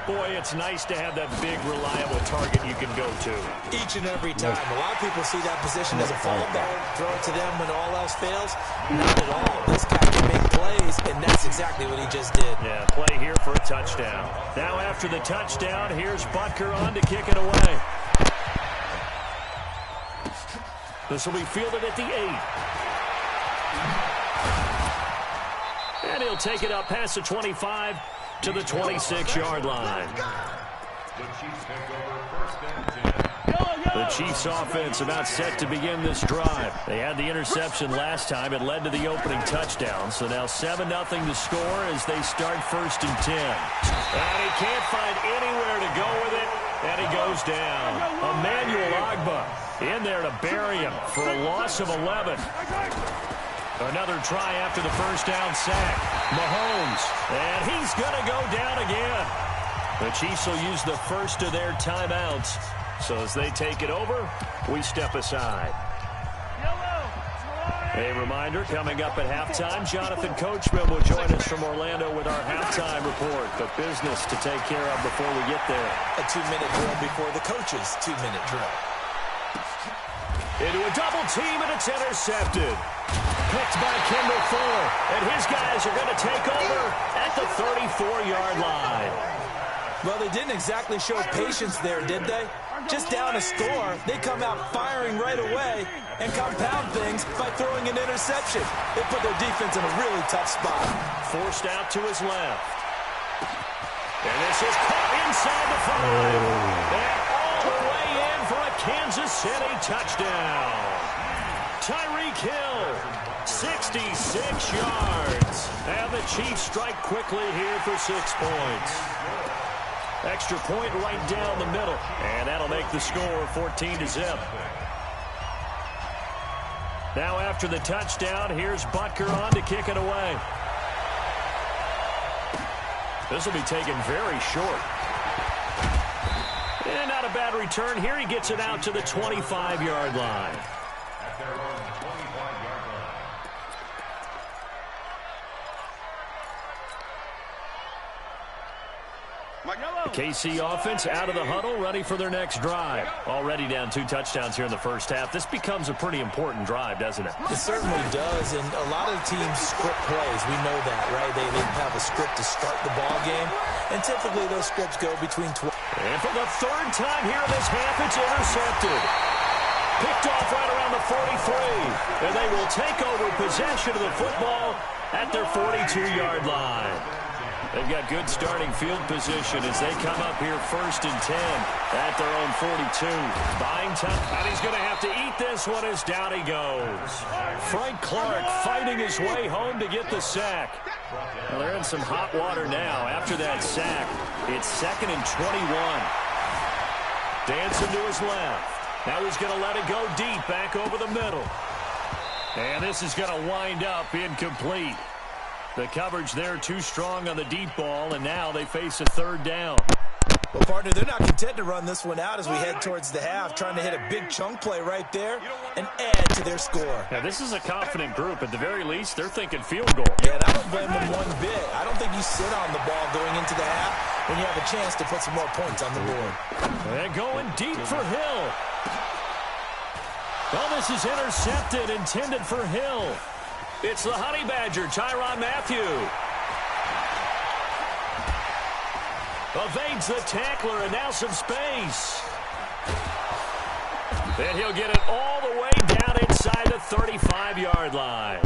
Boy, it's nice to have that big, reliable target you can go to. Each and every time. A lot of people see that position as a fallback. Throw it to them when all else fails. Not at all. This guy can make plays, and that's exactly what he just did. Yeah, play here for a touchdown. Now after the touchdown, here's Butker on to kick it away. This will be fielded at the 8. And he'll take it up past the 25 to the 26-yard line. The Chiefs take over 1st and 10. The Chiefs offense about set to begin this drive. They had the interception last time. It led to the opening touchdown. So now 7-0 to score as they start 1st and 10. And he can't find anywhere to go with it. And he goes down. Emmanuel Ogbah in there to bury him for a loss of 11. Another try after the first down sack. Mahomes, and he's going to go down again. The Chiefs will use the first of their timeouts. So as they take it over, we step aside. A reminder, coming up at halftime, Jonathan Coachman will join us from Orlando with our halftime report. But business to take care of before we get there. A 2-minute drill before the coach's 2-minute drill. Into a double team, and it's intercepted. Picked by Kendall Fuller, and his guys are going to take over at the 34-yard line. Well, they didn't exactly show patience there, did they? just down a score, they come out firing right away and compound things by throwing an interception. They put their defense in a really tough spot. Forced out to his left. And this is caught inside the 5. And all the way in for a Kansas City touchdown. Tyreek Hill, 66 yards. And the Chiefs strike quickly here for 6 points. Extra point right down the middle. And that'll make the score 14-0. Now after the touchdown, here's Butker on to kick it away. This will be taken very short. And not a bad return here. He gets it out to the 25-yard line. At their own 25-yard line. KC offense out of the huddle, ready for their next drive. Already down 2 touchdowns here in the first half. This becomes a pretty important drive, doesn't it? It certainly does, and a lot of teams script plays. We know that, right? They have a script to start the ball game, and typically those scripts go between 12. And for the 3rd time here in this half, it's intercepted. Picked off right around the 43, and they will take over possession of the football at their 42-yard line. They've got good starting field position as they come up here 1st and 10 at their own 42. Buying time, and he's going to have to eat this one as down he goes. Frank Clark fighting his way home to get the sack. Well, they're in some hot water now. After that sack, it's 2nd and 21. Dancing to his left. Now he's going to let it go deep back over the middle. And this is going to wind up incomplete. The coverage there too strong on the deep ball, and now they face a 3rd down. Well, partner, they're not content to run this one out as we head towards the half, trying to hit a big chunk play right there and add to their score. Now, this is a confident group. At the very least, they're thinking field goal. Yeah, and I don't blame them one bit. I don't think you sit on the ball going into the half when you have a chance to put some more points on the board. And going deep for Hill. Well, this is intercepted, intended for Hill. It's the Honey Badger, Tyrann Mathieu. Evades the tackler, and now some space. And he'll get it all the way down inside the 35-yard line.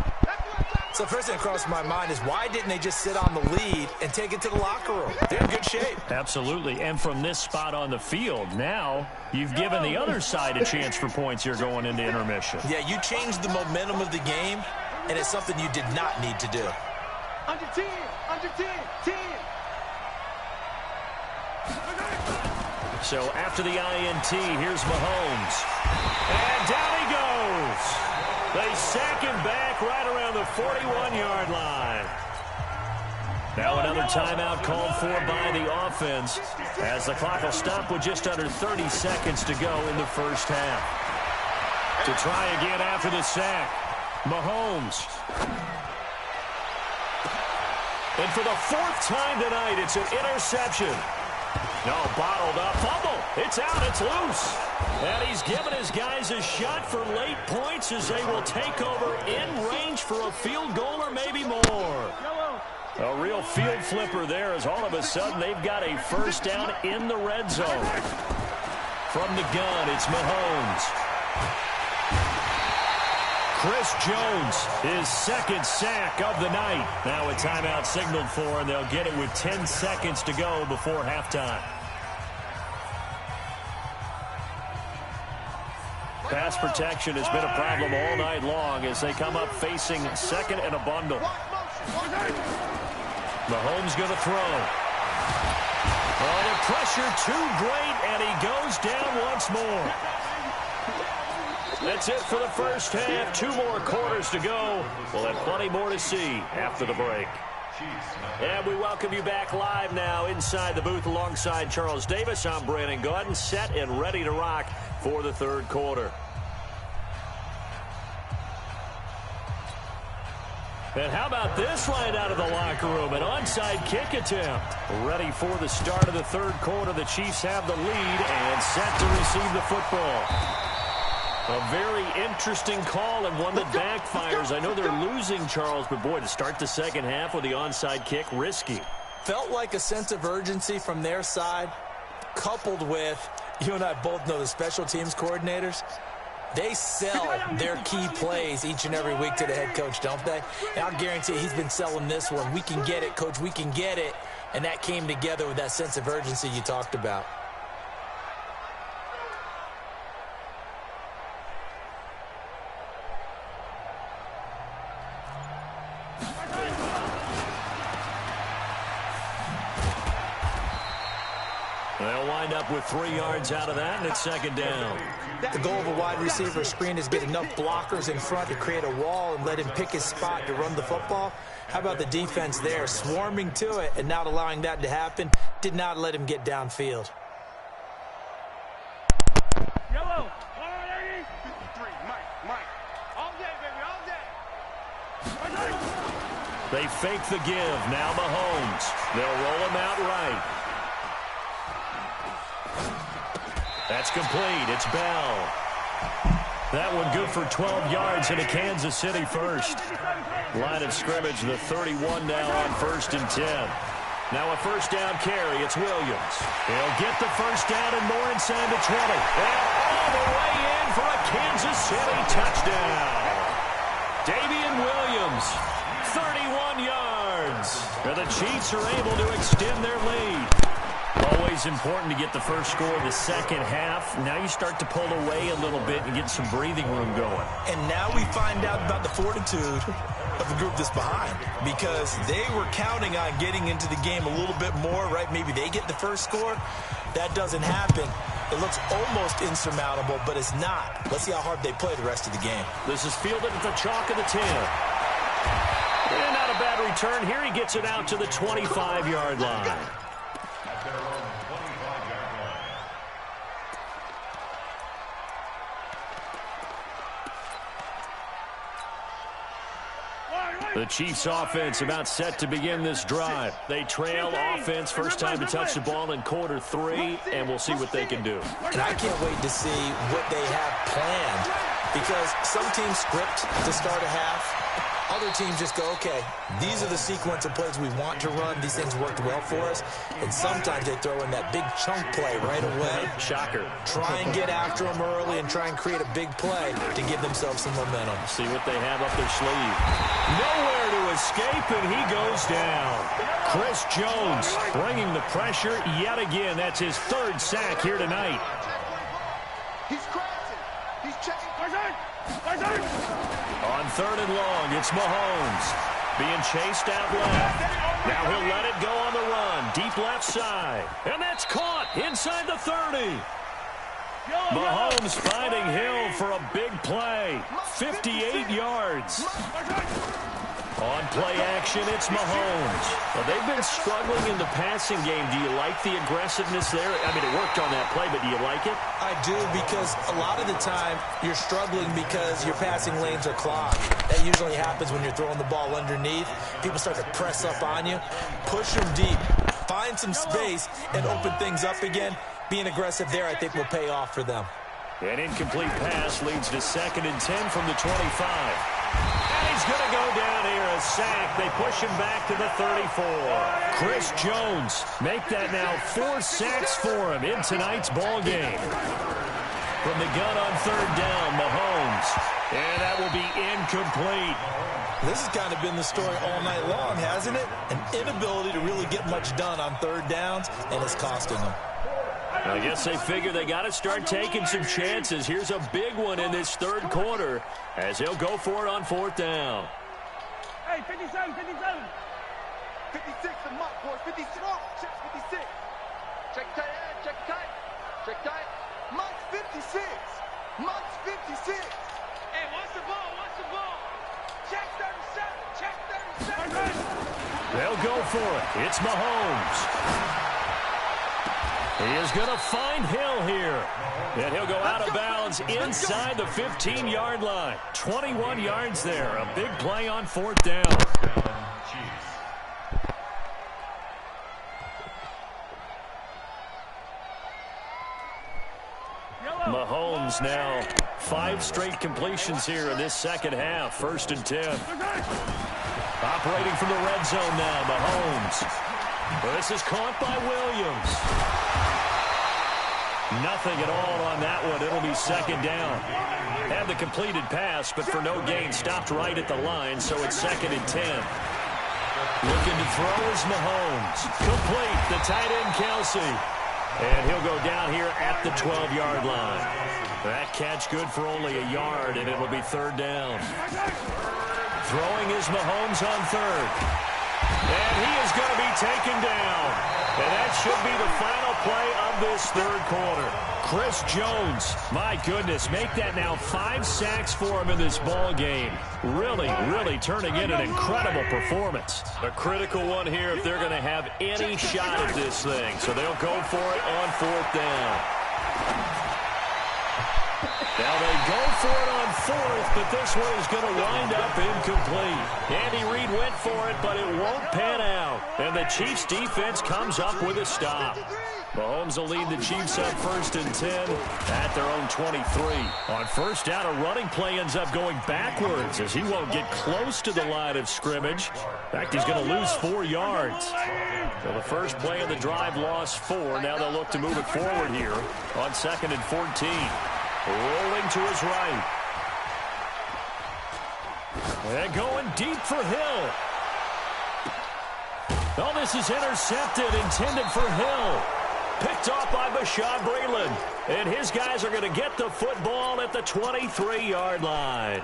So first thing that crossed my mind is why didn't they just sit on the lead and take it to the locker room? They're in good shape. Absolutely, and from this spot on the field, now you've given the other side a chance for points here going into intermission. Yeah, you changed the momentum of the game, and it's something you did not need to do. Under 10, 10. So after the INT, here's Mahomes. And down he goes. They sack him back right around the 41-yard line. Now another timeout called for by the offense as the clock will stop with just under 30 seconds to go in the first half. To try again after the sack, Mahomes. And for the 4th time tonight, it's an interception. No, bottled up. Fumble. It's out. It's loose. And he's given his guys a shot for late points as they will take over in range for a field goal or maybe more. A real field flipper there as all of a sudden they've got a first down in the red zone. From the gun, it's Mahomes. Chris Jones, his 2nd sack of the night. Now a timeout signaled for, and they'll get it with 10 seconds to go before halftime. Pass protection has been a problem all night long as they come up facing 2nd and a bundle. Mahomes going to throw. Oh, the pressure too great, and he goes down once more. That's it for the first half. 2 more quarters to go. We'll have plenty more to see after the break. And we welcome you back live now inside the booth alongside Charles Davis. I'm Brandon Gaudin, set and ready to rock for the 3rd quarter. And how about this right out of the locker room? An onside kick attempt. Ready for the start of the 3rd quarter. The Chiefs have the lead and set to receive the football. A very interesting call and one that backfires. I know they're losing, Charles, but boy, to start the 2nd half with the onside kick, risky. Felt like a sense of urgency from their side, coupled with You and I both know the special teams coordinators, they sell their key plays each and every week to the head coach, don't they? And I'll guarantee he's been selling this one. We can get it, coach, we can get it. And that came together with that sense of urgency you talked about. They'll wind up with 3 yards out of that, and it's second down. The goal of a wide receiver screen is get enough blockers in front to create a wall and let him pick his spot to run the football. How about the defense there, swarming to it and not allowing that to happen? Did not let him get downfield. Yellow. All right, 3, Mike. All day, baby, all day. They fake the give. Now Mahomes. They'll roll him out right. That's complete. It's Bell. That one good for 12 yards and a Kansas City first. Line of scrimmage, the 31 now on 1st and 10. Now a first down carry. It's Williams. He'll get the first down and more inside the 20. And all the way in for a Kansas City touchdown. Davian Williams, 31 yards. And the Chiefs are able to extend their lead. Always important to get the first score of the second half. Now you start to pull away a little bit and get some breathing room going. And now we find out about the fortitude of the group that's behind, because they were counting on getting into the game a little bit more, right? Maybe they get the first score. That doesn't happen. It looks almost insurmountable, but it's not. Let's see how hard they play the rest of the game. This is fielded at the chalk of the 10. And not a bad return here. He gets it out to the 25-yard line. The Chiefs offense about set to begin this drive. They trail offense, first time to touch the ball in quarter 3, and we'll see what they can do. And I can't wait to see what they have planned, because some teams script to start a half. Other teams just go, okay, these are the sequence of plays we want to run. These things worked well for us. And sometimes they throw in that big chunk play right away. Shocker. Try and get after them early and try and create a big play to give themselves some momentum. See what they have up their sleeve. Nowhere to escape, and he goes down. Chris Jones bringing the pressure yet again. That's his 3rd sack here tonight. He's crashing. He's checking. On 3rd and long, it's Mahomes being chased out left. Now he'll let it go on the run. Deep left side. And that's caught inside the 30. Mahomes finding Hill for a big play. 58 yards. On play action, it's Mahomes. Well, they've been struggling in the passing game. Do you like the aggressiveness there? I mean, it worked on that play, but do you like it? I do, because a lot of the time you're struggling because your passing lanes are clogged. That usually happens when you're throwing the ball underneath. People start to press up on you. Push them deep. Find some space and open things up again. Being aggressive there, I think, will pay off for them. An incomplete pass leads to 2nd and 10 from the 25. And he's going to go down here, a sack. They push him back to the 34. Chris Jones make that now 4 sacks for him in tonight's ball game. From the gun on 3rd down, Mahomes. And that will be incomplete. This has kind of been the story all night long, hasn't it? An inability to really get much done on 3rd downs, and it's costing them. I guess they figure they got to start taking some chances. Here's a big one in this 3rd quarter as he'll go for it on 4th down. Hey, 57. 56, the mark, boys. 56. Check 56. Check tight, check tight. Check tight. Mike's 56. Mike's 56. Hey, watch the ball. Check 37. They'll go for it. It's Mahomes. He is going to find Hill here. And he'll go out of bounds inside the 15-yard line. 21 yards there. A big play on 4th down. Mahomes now 5 straight completions here in this second half. 1st and 10. Operating from the red zone now, Mahomes. This is caught by Williams. Nothing at all on that one. It'll be second down. Had the completed pass, but for no gain, stopped right at the line, so it's 2nd and 10. Looking to throw is Mahomes. Complete, the tight end, Kelsey. And he'll go down here at the 12-yard line. That catch good for only a yard, and it'll be 3rd down. Throwing is Mahomes on 3rd. And he is going to be taken down. And that should be the final play of this 3rd quarter. Chris Jones, my goodness, make that now 5 sacks for him in this ball game. Really, really turning in an incredible performance. A critical one here if they're going to have any shot at this thing. So they'll go for it on 4th down. Now they go for it on 4th, but this one is going to wind up incomplete. Andy Reid went for it, but it won't pan out. And the Chiefs defense comes up with a stop. Mahomes will lead the Chiefs up 1st and 10 at their own 23. On 1st down, a running play ends up going backwards as he won't get close to the line of scrimmage. In fact, he's going to lose 4 yards. So the first play of the drive lost 4. Now they'll look to move it forward here on 2nd and 14. Rolling to his right. And going deep for Hill. Oh, this is intercepted, intended for Hill. Picked off by Bashaud Breeland. And his guys are going to get the football at the 23-yard line.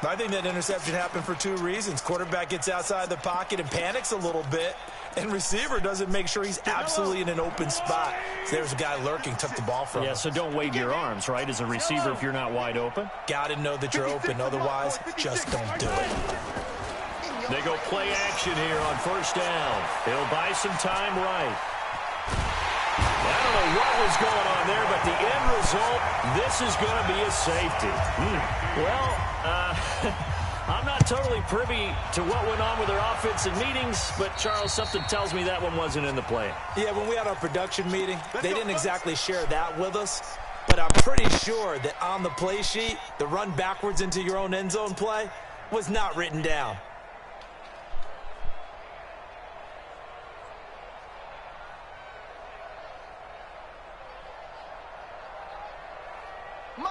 I think that interception happened for 2 reasons. Quarterback gets outside the pocket and panics a little bit. And receiver doesn't make sure he's absolutely in an open spot. So there's a guy lurking, took the ball from him. Yeah, so don't wave your arms, right, as a receiver if you're not wide open. Got to know that you're open. Otherwise, just don't do it. They go play action here on 1st down. He'll buy some time right. I don't know what was going on there, but the end result, this is going to be a safety. Well, I'm not totally privy to what went on with their offensive meetings, but, Charles, something tells me that one wasn't in the plan. Yeah, when we had our production meeting, they didn't exactly share that with us, but I'm pretty sure that on the play sheet, the run backwards into your own end zone play was not written down.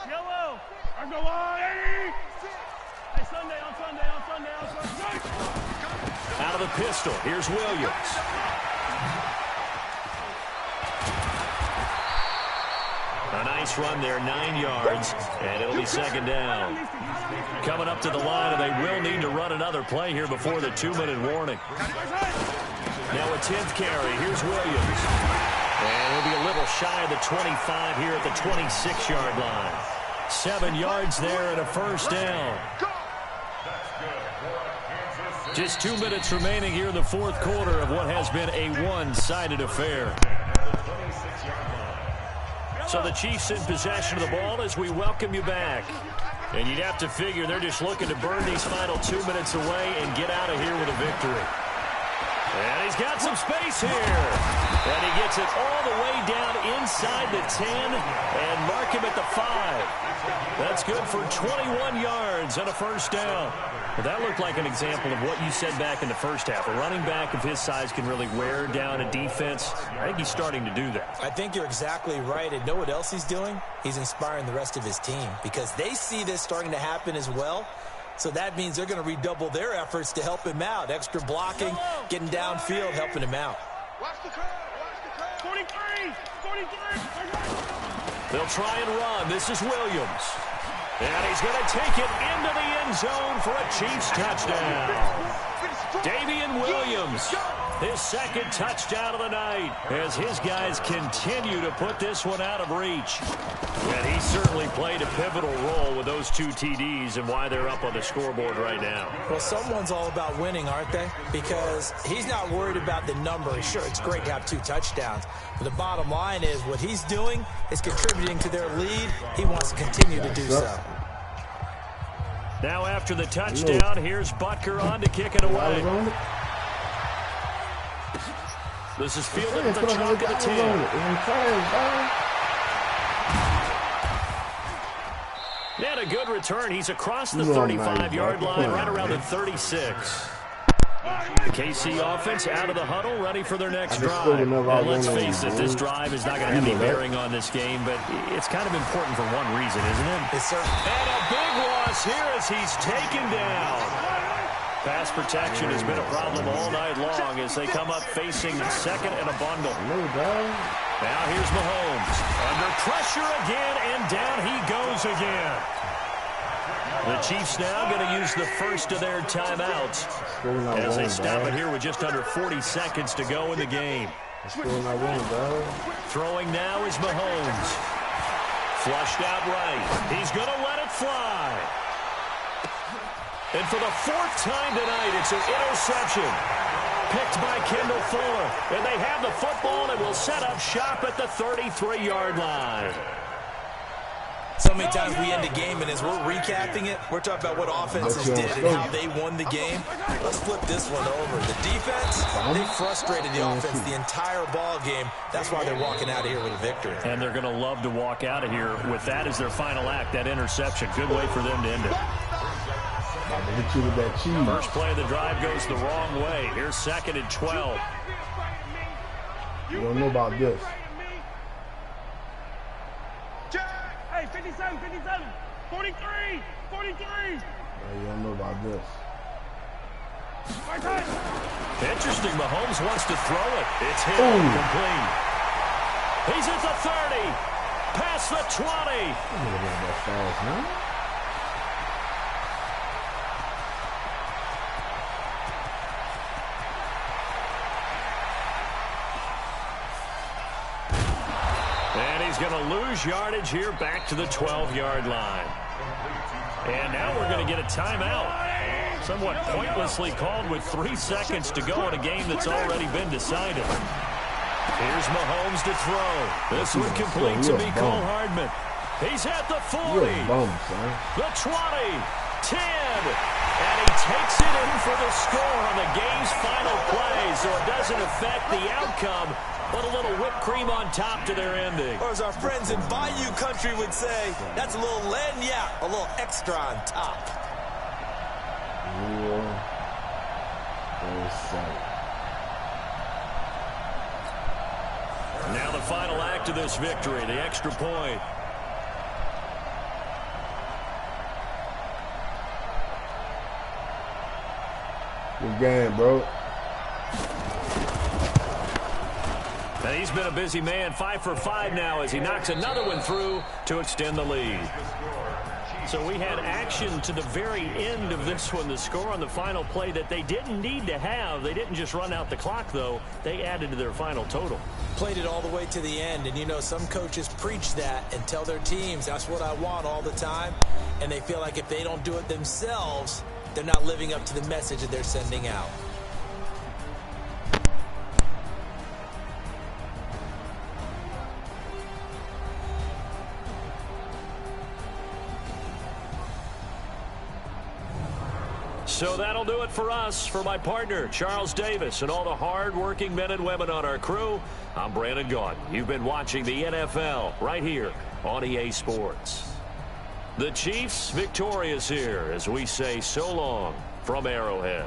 Yellow! I go on! Hey, Sunday. Out of the pistol, here's Williams. A nice run there, 9 yards, and it'll be 2nd down. Coming up to the line, and they will need to run another play here before the 2-minute warning. Now a 10th carry, here's Williams. And he'll be a little shy of the 25 here at the 26-yard line. 7 yards there and a 1st down. Just 2 minutes remaining here in the 4th quarter of what has been a one-sided affair. So the Chiefs in possession of the ball as we welcome you back. And you'd have to figure they're just looking to burn these final 2 minutes away and get out of here with a victory. And he's got some space here. And he gets it all the way down inside the 10 and mark him at the 5. That's good for 21 yards and a 1st down. Well, that looked like an example of what you said back in the first half. A running back of his size can really wear down a defense. I think he's starting to do that. I think you're exactly right. And know what else he's doing? He's inspiring the rest of his team because they see this starting to happen as well. So that means they're going to redouble their efforts to help him out. Extra blocking, getting downfield, helping him out. Watch the curve. 43. They'll try and run. This is Williams. And he's going to take it into the end zone for a Chiefs touchdown. Damian Williams, his 2nd touchdown of the night as his guys continue to put this one out of reach. And he certainly played a pivotal role with those 2 TDs and why they're up on the scoreboard right now. Well, someone's all about winning, aren't they? Because he's not worried about the number. Sure, it's great to have 2 touchdowns. But the bottom line is what he's doing is contributing to their lead. He wants to continue to do so. Now after the touchdown, here's Butker on to kick it away. This is fielded at the chalk of the 10. And a good return. He's across the 35-yard line, right around the 36. The KC offense out of the huddle, ready for their next drive. And let's face it, this drive is not going to have any bearing on this game, but it's kind of important for one reason, isn't it? Yes, sir. And a big loss here as he's taken down. Pass protection has been a problem all night long as they come up facing second and a bundle. Now here's Mahomes. Under pressure again, and down he goes again. The Chiefs now going to use the first of their timeouts as they stop it here with just under 40 seconds to go in the game. Throwing now is Mahomes. Flushed out right. He's going to let it fly. And for the fourth time tonight, it's an interception. Picked by Kendall Fuller. And they have the football and will set up shop at the 33-yard line. So many times we end a game, and as we're recapping it, we're talking about what offenses did and how they won the game. Let's flip this one over. The defense, they frustrated the offense the entire ball game. That's why they're walking out of here with a victory. And they're going to love to walk out of here with that as their final act, that interception. Good way for them to end it. First play of the drive goes the wrong way. Here's 2nd and 12. You don't know about this. Hey, 57, 43, 43. You don't know about this. Interesting. Mahomes wants to throw it. It's hit complete. He's at the 30. Past the 20. That fast, man. And he's going to lose yardage here back to the 12-yard line. And now we're going to get a timeout. Somewhat pointlessly called with 3 seconds to go in a game that's already been decided. Here's Mahomes to throw. This one complete to Mecole Hardman. He's at the 40. The 20. 10. And he takes it in for the score on the game's final play, so it doesn't affect the outcome, but a little whipped cream on top to their ending. Or as our friends in Bayou Country would say, that's a little lagniappe, a little extra on top. Now the final act of this victory, the extra point. Good game, bro. And he's been a busy man, 5 for 5 now as he knocks another one through to extend the lead. So we had action to the very end of this one, the score on the final play that they didn't need to have. They didn't just run out the clock, though. They added to their final total. Played it all the way to the end, and you know some coaches preach that and tell their teams, that's what I want all the time, and they feel like if they don't do it themselves, they're not living up to the message that they're sending out. So that'll do it for us. For my partner, Charles Davis, and all the hard-working men and women on our crew, I'm Brandon Gaudin. You've been watching the NFL right here on EA Sports. The Chiefs victorious here as we say so long from Arrowhead.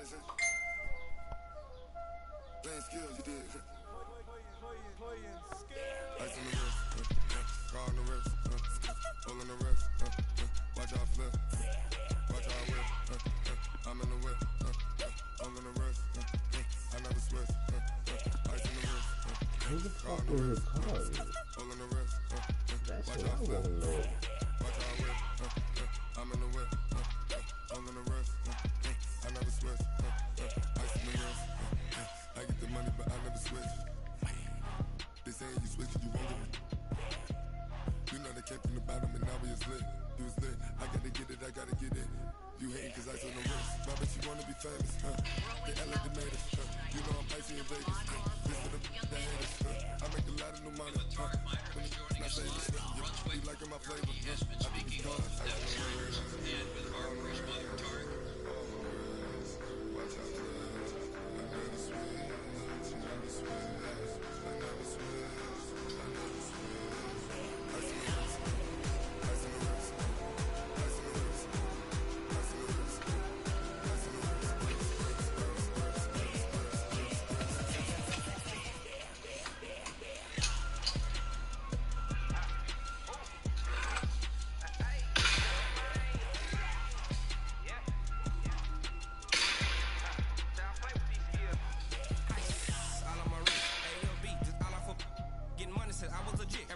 is. Playing skills, you did. Ice on the wrist, car on the wrist, pull on the wrist, watch out flip, watch out whip, I'm in the whip, pull on the wrist, I never switch, ice on the wrist, Who the car fuck on the is wrist, his car? pull on the wrist, That's watch what I out flip, want to know. watch out whip, I'm in the whip, pull on the wrist, I never switch, ice on the wrist, I get the money but I never switch. They saying you switch, you won't get it. You know they came from the bottom and now we is lit. You was lit, I gotta get it, I gotta get it. You hating cause I on the wrist. My bitch, you wanna be famous, They act like they made us, You know I'm icy in Vegas, This for the haters, I make a lot of new money, Not famous, you liking my flavor, I think it's gone. And with our first mother, Tarek. Watch out, I never switch, I never switch.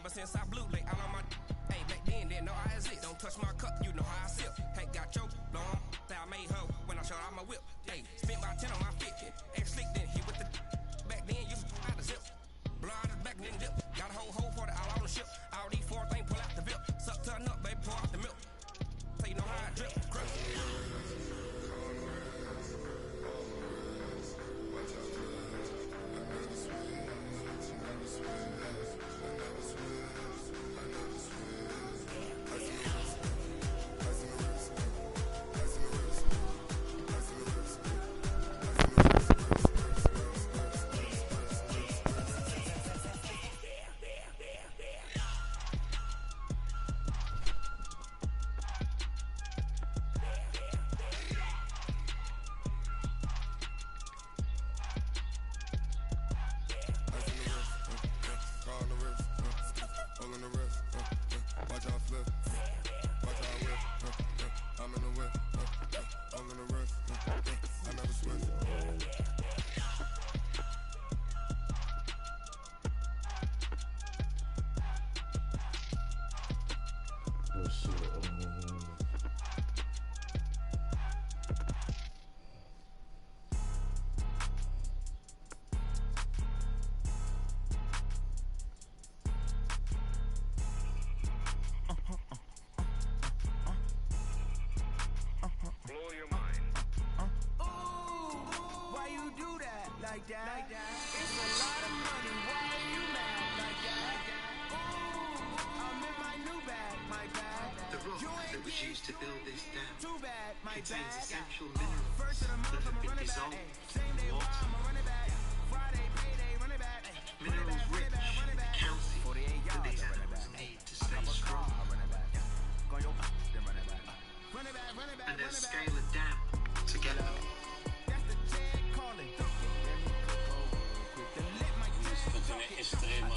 Since I blew late out on my hey back then didn't know I exist. Don't touch my cup, you know how I sip. Hey, got your long that I made her when I showed out my whip. Hey, spent about 10 on my 50. Ex slick then hit with the back then used to out the zip. Blow out the back then dip. Got a whole for the all on the ship. All these four things pull out the bip. Suck turn up, baby, pour out the milk. So you know how I drip. Crush. Like that. It's a lot of money. Why are you mad like that? Ooh, I'm in my new bag, my bag. The rock that was used to build this dam too bad, my contains bag. essential minerals First of the month, that have I'ma been run it dissolved back. Same day, in why water. I'ma run it back. Friday, payday, run it back. Minerals rich in the calcium that these animals need to stay strong. And they'll scale a dam together. Estrema,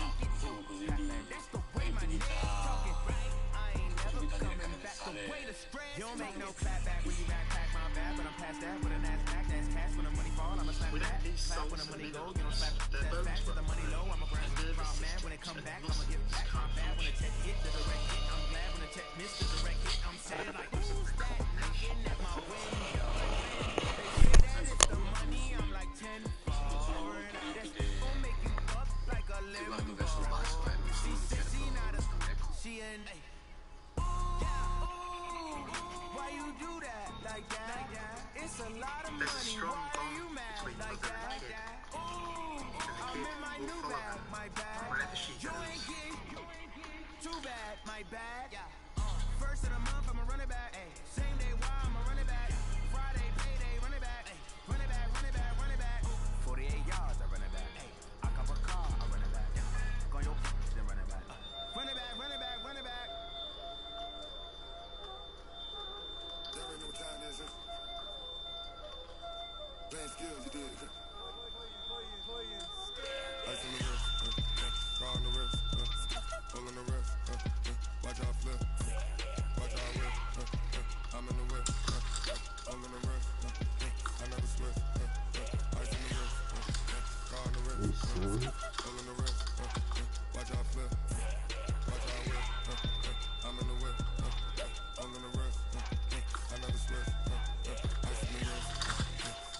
così di intimità Without these salts and minerals, their bones won't work, and nervous systems and muscles can't function. It's a lot of There's a money. strong Why are bond you mad between like mother that? and kid, Ooh, I'm in my new bag, my bag. wherever she You goes. ain't get too bad, my bag. First of the month, I'ma run it back. Same day, why I'ma run it back. Friday, payday, run it back. Run it back, run it back, run it back. 48 yards, I run it back. I cop a car, I run it back. Go on your then run it back. Run it back, run it back, run it back. There ain't no time, is it? All in the wrist, watch out flip. Watch out whip, I'm in the whip. All in the wrist, I never switch. Ice in the wrist,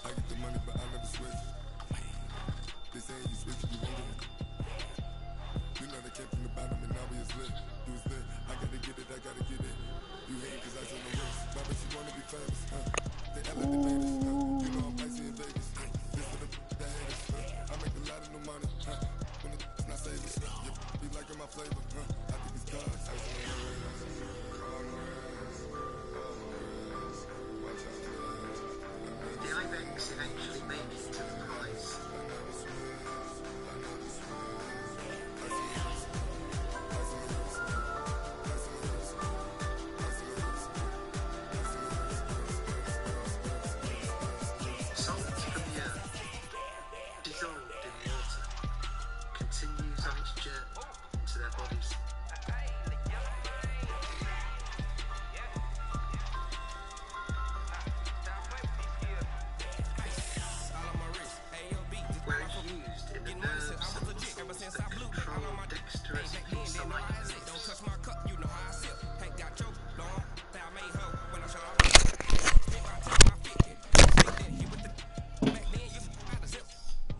I get the money but I never switch. They say you switch, you won't get it. You know they kept in the bottom and now we is lit. You was lit, I gotta get it, I gotta get it. You hate cause I on the wrist. My bitch, you wanna be famous, They elevators, you know I'm icy in Vegas. This for the haters, I make a lot of new money, when it's not savings. You liking my flavor, I think it's God. Ice on the wrist, on the wrist, watch out for the Ibex eventually made it to the prize. Salt from the earth, dissolved in water, continues on its journey into their bodies. Where it's used in the nerves and muscles that control dexterous pulse. Don't touch my cup, you know how I sip. Ain't got your long, that made her when I shut off. Spit my time, my fit it. Stick that hit with the back then, you out the zip.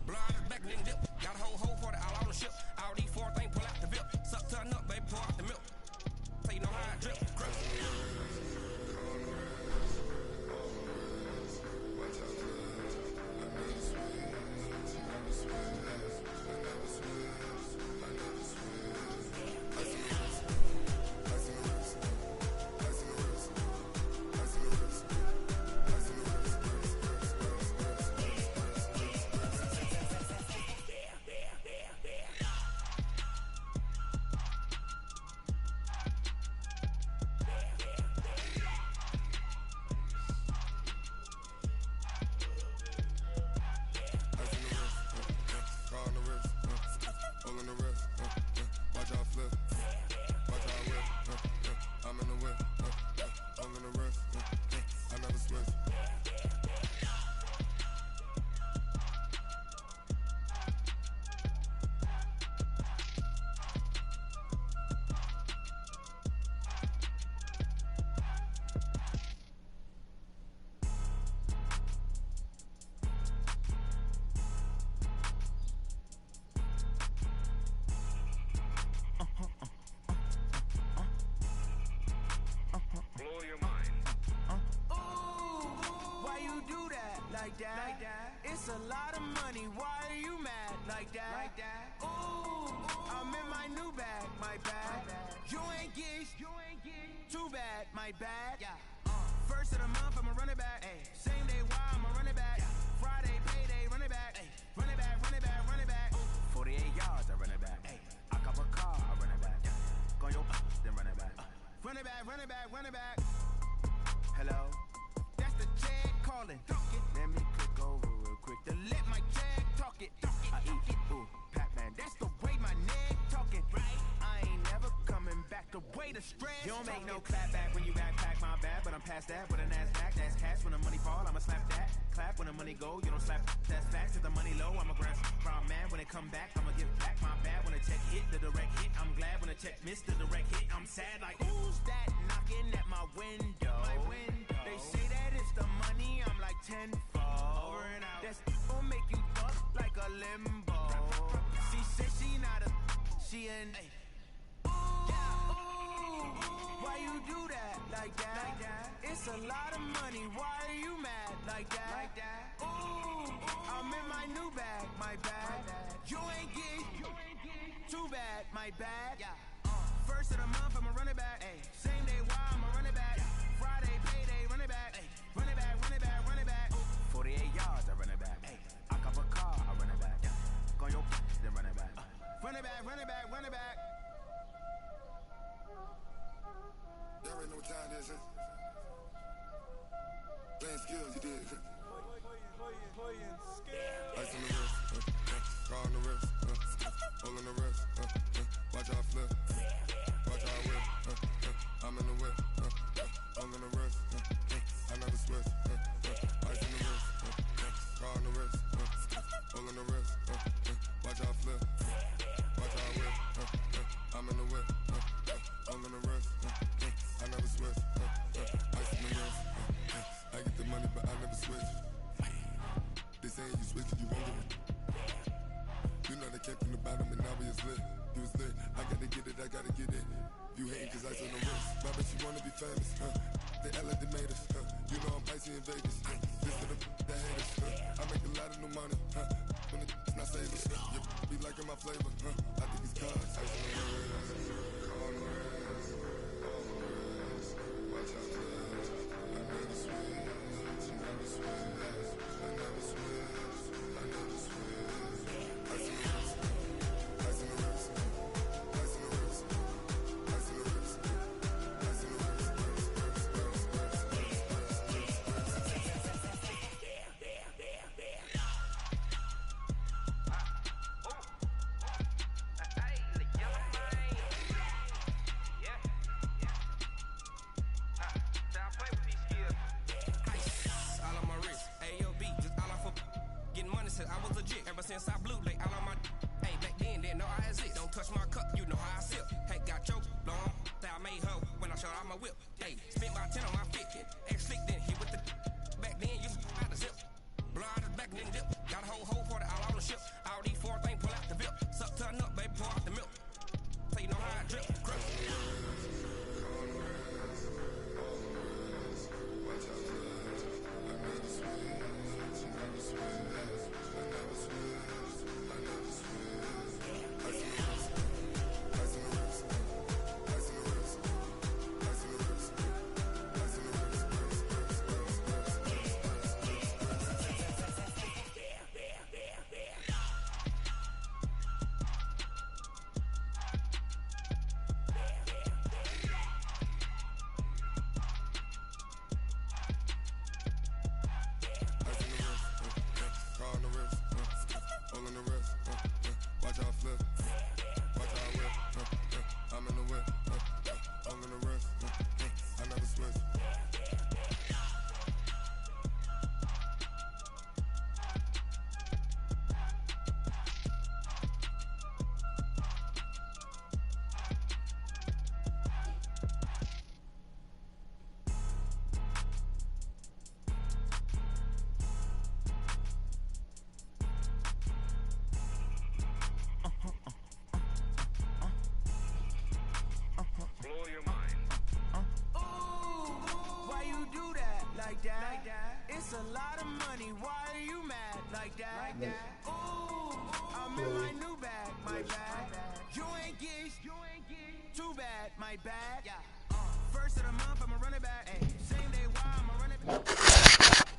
Blood back then dip. Got a whole for the all on the ship. All these four things pull out the VIP. Suck turn up, baby, pour out the milk. So you know how I drip. Crush. Like that. It's a lot of money. Why are you mad like that? Ooh, I'm in my new bag, my bad. You ain't geeks, too bad, my bad. First of the month, I'ma run it back. Same day, why I'ma run it back. Friday, payday, run it back. Run it back, run it back, run it back. 48 yards, I run it back. I cop a car, I run it back. Go your then run it back. Run it back, run it back, run it back. Hello? That's the check calling. Let me click over real quick to let my check talk it. I eat it, ooh, Pac-Man. That's the way my neck talking. I ain't never coming back the way the stress. You don't make no clap back when you backpack my bad, but I'm past that with a NASDAQ. That's cash when the money fall, I'ma slap that. Clap when the money go, you don't slap. That's facts. If the money low, I'm a grand man. When it come back, I'ma give back my bad. When the check hit, the direct hit. I'm glad when the check missed the direct hit. I'm sad like who's that knocking at my window? They say that it's the money, I'm like tenfold. Over and out. That's gon' make you fuck like a limbo. She said she not a, she an. Why you do that like that? It's a lot of money. Why are you mad like that? Ooh, I'm in my new bag, my bad. You ain't geek, too bad, my bad. First of the month, I'ma run it back. Same day, why I'ma run it back. Friday, payday, run it back. Run it back, run it back, run it back. 48 yards, I run it back. I cop a car, I run it back. Go your then run it back. Run it back, run it back, run it back. Y'all already know what time it is, Playing skills, you did. Ice on the wrist, car on the wrist, hole in the wrist, watch out flip, watch out whip, I'm in the whip, wrist, all on the wrist, watch out flip, watch out whip, I'm in the whip, all on the wrist, I never switch, ice in the wrist, I get the money but I never switch. They saying you switch, you won't get it. You know they came from the bottom and now we is lit. You was lit, I gotta get it, I gotta get it. You hating cause ice on the wrist, my bitch you wanna be famous, They made us, you know I'm icy in Vegas, this to the haters, I make a lot of new money, when it's not savers, you be liking my flavor, I think it's cause ice on the wrist, on the wrist, watch out flash, I never switch, I never switch, I never switch, I never switch, ice on the wrist, ice on the wrist, ice on the wrist, ice on the wrist, ice on the wrist. I was legit ever since I blew like all on my. Hey, back then didn't know I exist. Don't touch my cup, you know how I sip. Hey, got your long. That I made her when I showed out my whip. Hey, spent my 10 on my 50. Ex-slick then hit with the. Back then used to out the zip. Blow out the back and then dip. Got a whole for the all on the ship. All these four things pull out the bip. Suck turn up, baby, pour out the milk. So you know how I drip. Crush. It's a lot of money. Why are you mad like that? Ooh, I'm in my new bag, my bad. You ain't get too bad, my bad. First of the month, I'ma run it back. Same day, why I'ma run it back.